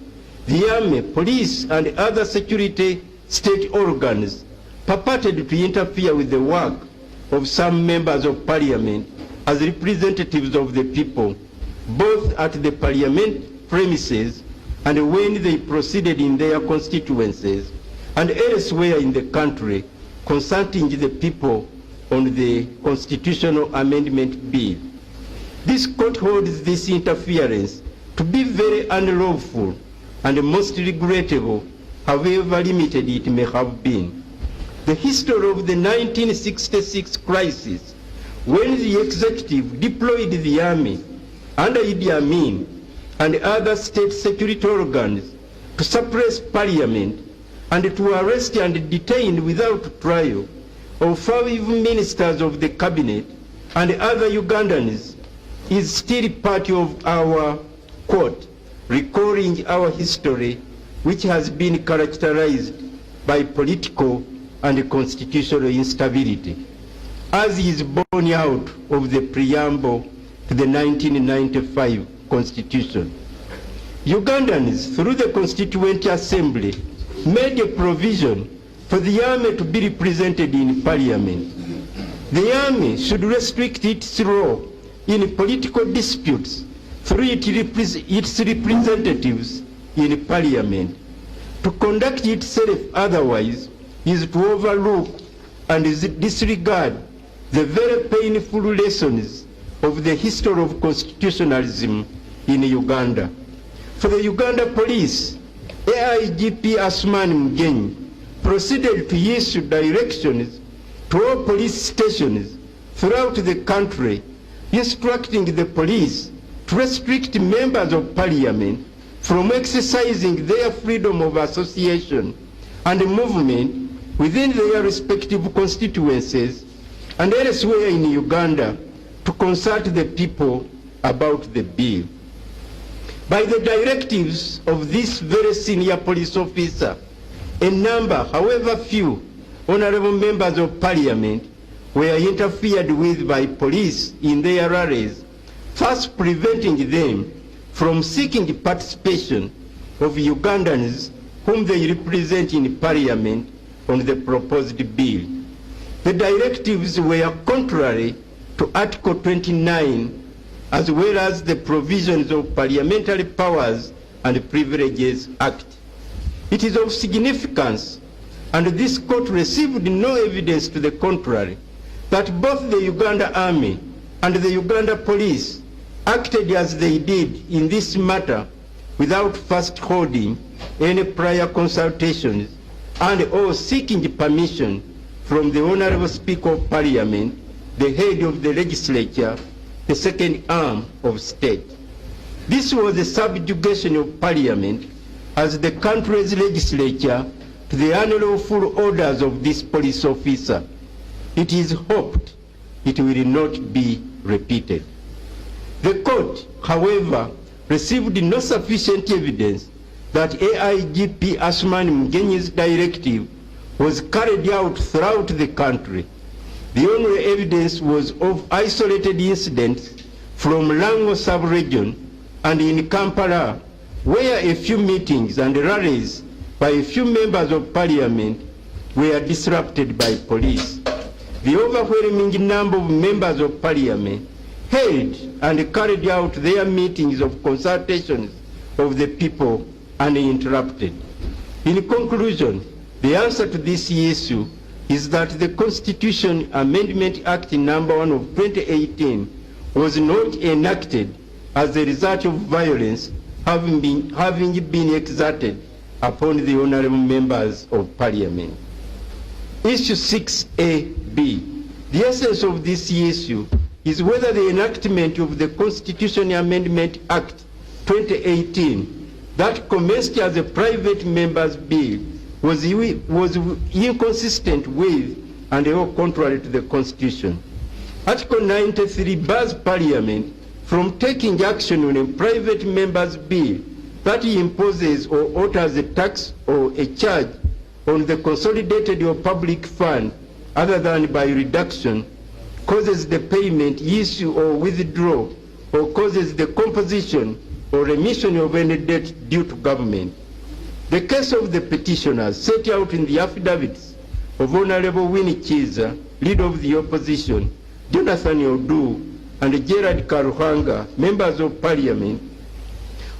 the army, police, and other security state organs purported to interfere with the work of some members of parliament as representatives of the people, both at the parliament premises and when they proceeded in their constituencies and elsewhere in the country consulting the people on the Constitutional Amendment Bill. This court holds this interference to be very unlawful and most regrettable, however limited it may have been. The history of the 1966 crisis, when the executive deployed the army under Idi Amin and other state security organs to suppress parliament and to arrest and detain without trial of 5 ministers of the cabinet and other Ugandans, is still part of our court, recalling our history, which has been characterized by political and constitutional instability, as is borne out of the preamble to the 1995 Constitution. Ugandans, through the Constituent Assembly, made a provision for the army to be represented in parliament. The army should restrict its role in political disputes through its representatives in parliament. To conduct itself otherwise is to overlook and disregard the very painful lessons of the history of constitutionalism in Uganda. For the Uganda police, AIGP Asmani Mugenyi proceeded to issue directions to all police stations throughout the country, instructing the police to restrict members of parliament from exercising their freedom of association and movement within their respective constituencies and elsewhere in Uganda to consult the people about the bill. By the directives of this very senior police officer, a number, however few, honorable members of parliament were interfered with by police in their rallies, thus preventing them from seeking participation of Ugandans whom they represent in parliament on the proposed bill. The directives were contrary to Article 29 as well as the provisions of Parliamentary Powers and Privileges Act. It is of significance, and this court received no evidence to the contrary, that both the Uganda Army and the Uganda Police acted as they did in this matter without first holding any prior consultations and or seeking permission from the Honorable Speaker of Parliament, the head of the legislature, the second arm of state. This was a subjugation of Parliament as the country's legislature to the unlawful orders of this police officer. It is hoped it will not be repeated. The court, however, received no sufficient evidence that AIGP Asmani Mugenyi's directive was carried out throughout the country. The only evidence was of isolated incidents from Lango sub-region and in Kampala, where a few meetings and rallies by a few members of parliament were disrupted by police. The overwhelming number of members of parliament held and carried out their meetings of consultations of the people uninterrupted. In conclusion, the answer to this issue is that the Constitution Amendment Act number 1 of 2018 was not enacted as a result of violence having been exerted upon the honorable members of parliament. Issue 6A-B. The essence of this issue is whether the enactment of the Constitution Amendment Act 2018 that commenced as a private member's bill was inconsistent with and or contrary to the Constitution. Article 93 bars Parliament from taking action on a private member's bill that imposes or alters a tax or a charge on the consolidated or public fund other than by reduction, causes the payment, issue or withdraw, or causes the composition or remission of any debt due to government. The case of the petitioners set out in the affidavits of Honorable Winnie Chiza, leader of the opposition, Jonathan Odu, and Gerard Karuhanga, members of parliament,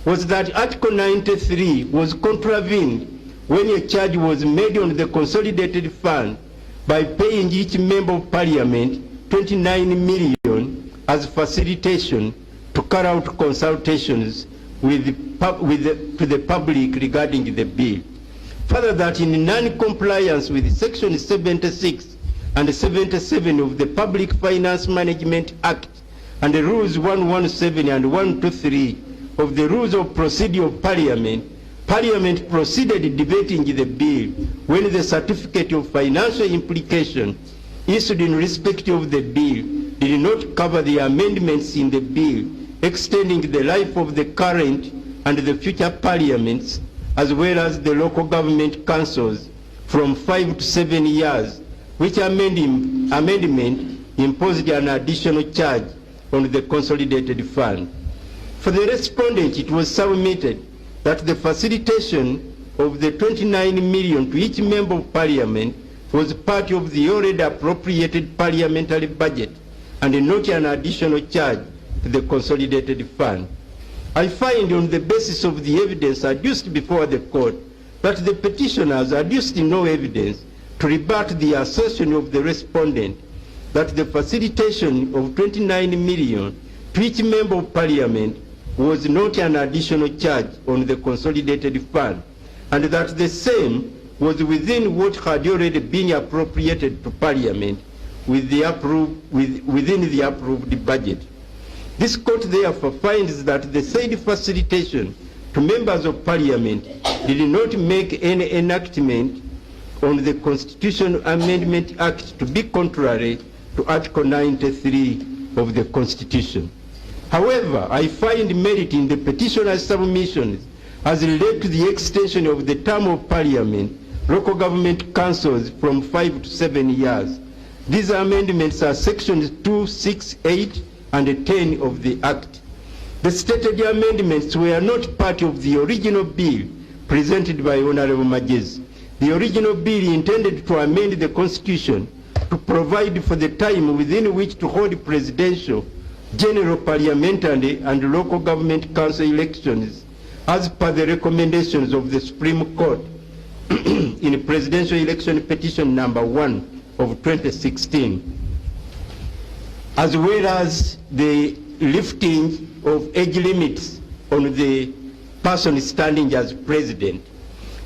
was that Article 93 was contravened when a charge was made on the consolidated fund by paying each member of parliament 29 million as facilitation to carry out consultations to the public regarding the bill. Further, that in non-compliance with Section 76 and 77 of the Public Finance Management Act and the Rules 117 and 123 of the Rules of Procedure of Parliament, Parliament proceeded debating the bill when the certificate of financial implication issued in respect of the bill did not cover the amendments in the bill extending the life of the current and the future parliaments, as well as the local government councils, from 5 to 7 years, which amendment imposed an additional charge on the consolidated fund. For the respondent, it was submitted that the facilitation of the 29 million to each member of parliament was part of the already appropriated parliamentary budget and not an additional charge to the consolidated fund. I find on the basis of the evidence adduced before the court that the petitioners adduced no evidence to rebut the assertion of the respondent that the facilitation of 29 million to each member of parliament was not an additional charge on the consolidated fund, and that the same was within what had already been appropriated to parliament within the approved budget. This court therefore finds that the said facilitation to members of parliament did not make any enactment on the Constitutional Amendment Act to be contrary to Article 93 of the Constitution. However, I find merit in the petitioner's submissions as related to the extension of the term of parliament, local government councils from 5 to 7 years. These amendments are sections 2, 6, 8, and 10 of the Act. The stated amendments were not part of the original bill presented by Honorable Majez. The original bill intended to amend the Constitution to provide for the time within which to hold presidential, general, parliamentary, and local government council elections as per the recommendations of the Supreme Court in Presidential Election Petition number 1 of 2016, as well as the lifting of age limits on the person standing as president.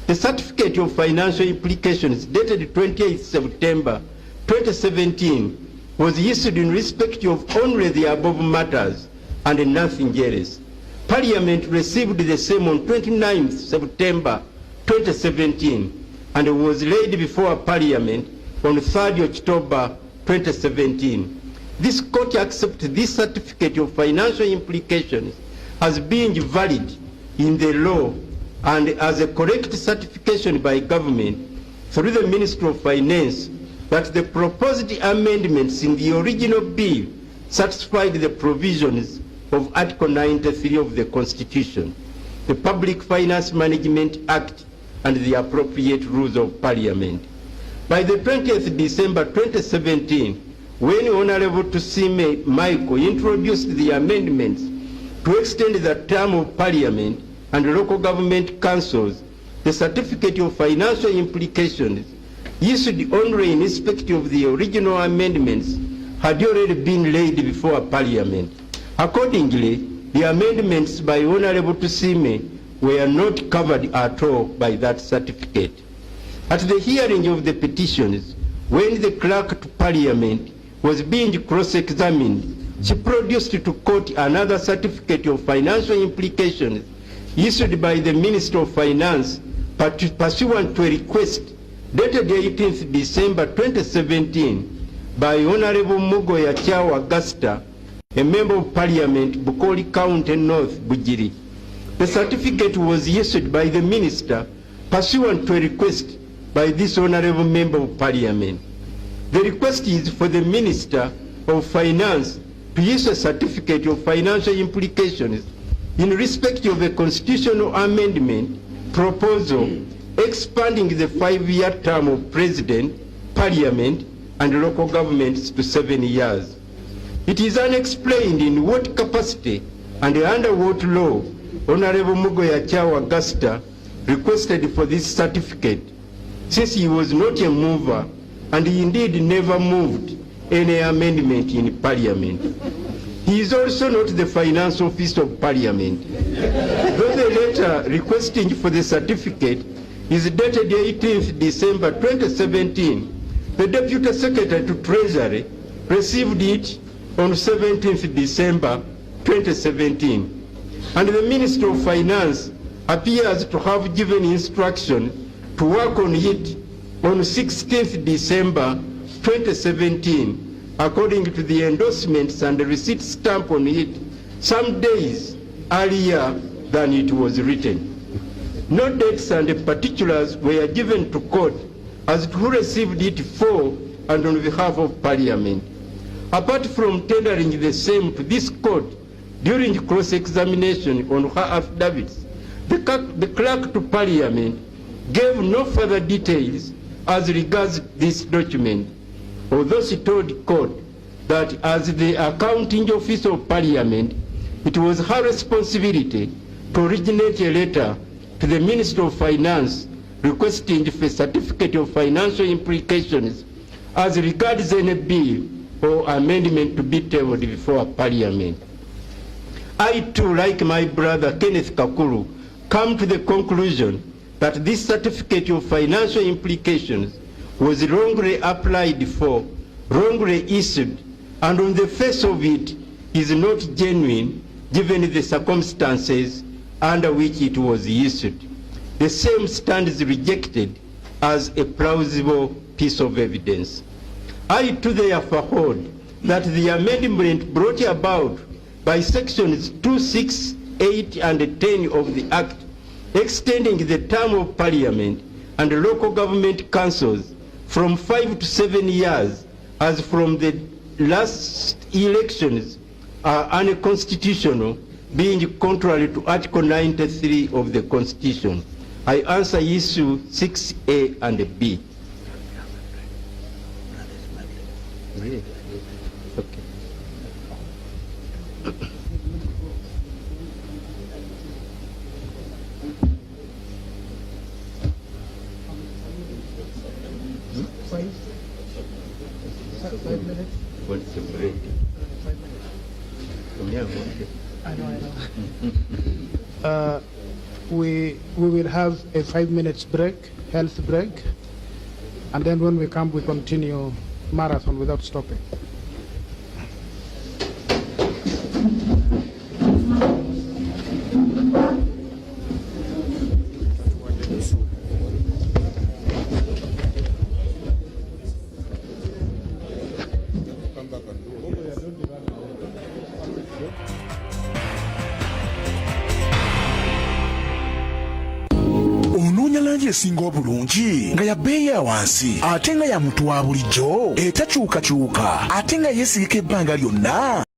The certificate of financial implications dated 28 September 2017 was issued in respect of only the above matters and nothing else. Parliament received the same on 29 September 2017 and was laid before Parliament on 3 October 2017. This court accepted this certificate of financial implications as being valid in the law and as a correct certification by government through the Ministry of Finance that the proposed amendments in the original bill satisfied the provisions of Article 93 of the Constitution, the Public Finance Management Act, and the appropriate rules of Parliament. By the 20th December 2017, when Honorable Tusime Michael introduced the amendments to extend the term of Parliament and local government councils, the certificate of financial implications issued only in respect of the original amendments had already been laid before Parliament. Accordingly, the amendments by Honorable Tusime were not covered at all by that certificate. At the hearing of the petitions, when the clerk to Parliament was being cross-examined, she produced to court another certificate of financial implications issued by the Minister of Finance pursuant to a request dated 18th December 2017 by Honorable Mugoya Chao Augusta, a member of Parliament, Bukoli County North, Bujiri. The certificate was issued by the Minister pursuant to a request by this Honorable Member of Parliament. The request is for the Minister of Finance to issue a certificate of financial implications in respect of a constitutional amendment proposal expanding the 5-year term of President, Parliament, and local governments to 7 years. It is unexplained in what capacity and under what law Honorable Mugoya Chawa Augusta requested for this certificate, since he was not a mover and he indeed never moved any amendment in Parliament. He is also not the Finance Office of Parliament. Though the letter requesting for the certificate is dated 18th December 2017, the Deputy Secretary to Treasury received it on 17th December 2017. And the Minister of Finance appears to have given instruction to work on it on 16th December 2017, according to the endorsements and the receipt stamp on it, some days earlier than it was written. No dates and particulars were given to court as to who received it for and on behalf of Parliament. Apart from tendering the same to this court during cross-examination on her affidavits, the clerk to Parliament gave no further details as regards this document, although she told court that as the accounting officer of Parliament, it was her responsibility to originate a letter to the Minister of Finance requesting for a certificate of financial implications as regards any bill or amendment to be tabled before Parliament. I too, like my brother Kenneth Kakuru, come to the conclusion that this certificate of financial implications was wrongly applied for, wrongly issued, and on the face of it is not genuine given the circumstances under which it was issued. The same stands rejected as a plausible piece of evidence. I too therefore hold that the amendment brought about by sections 2, 6, 8, and 10 of the Act, extending the term of Parliament and local government councils from 5 to 7 years, as from the last elections, are unconstitutional, being contrary to Article 93 of the Constitution. I answer issue 6A and B. Really? Okay. Five minutes. What's the break? 5 minutes. I know. We will have a 5 minutes break, health break, and then when we come, we continue marathon without stopping. Esinga obulungi nga ya bbeeyi ya wansi ate nga ya muntu wa bulijjo etakyukakyuka ate nga yeesiika ebbanga lyonna.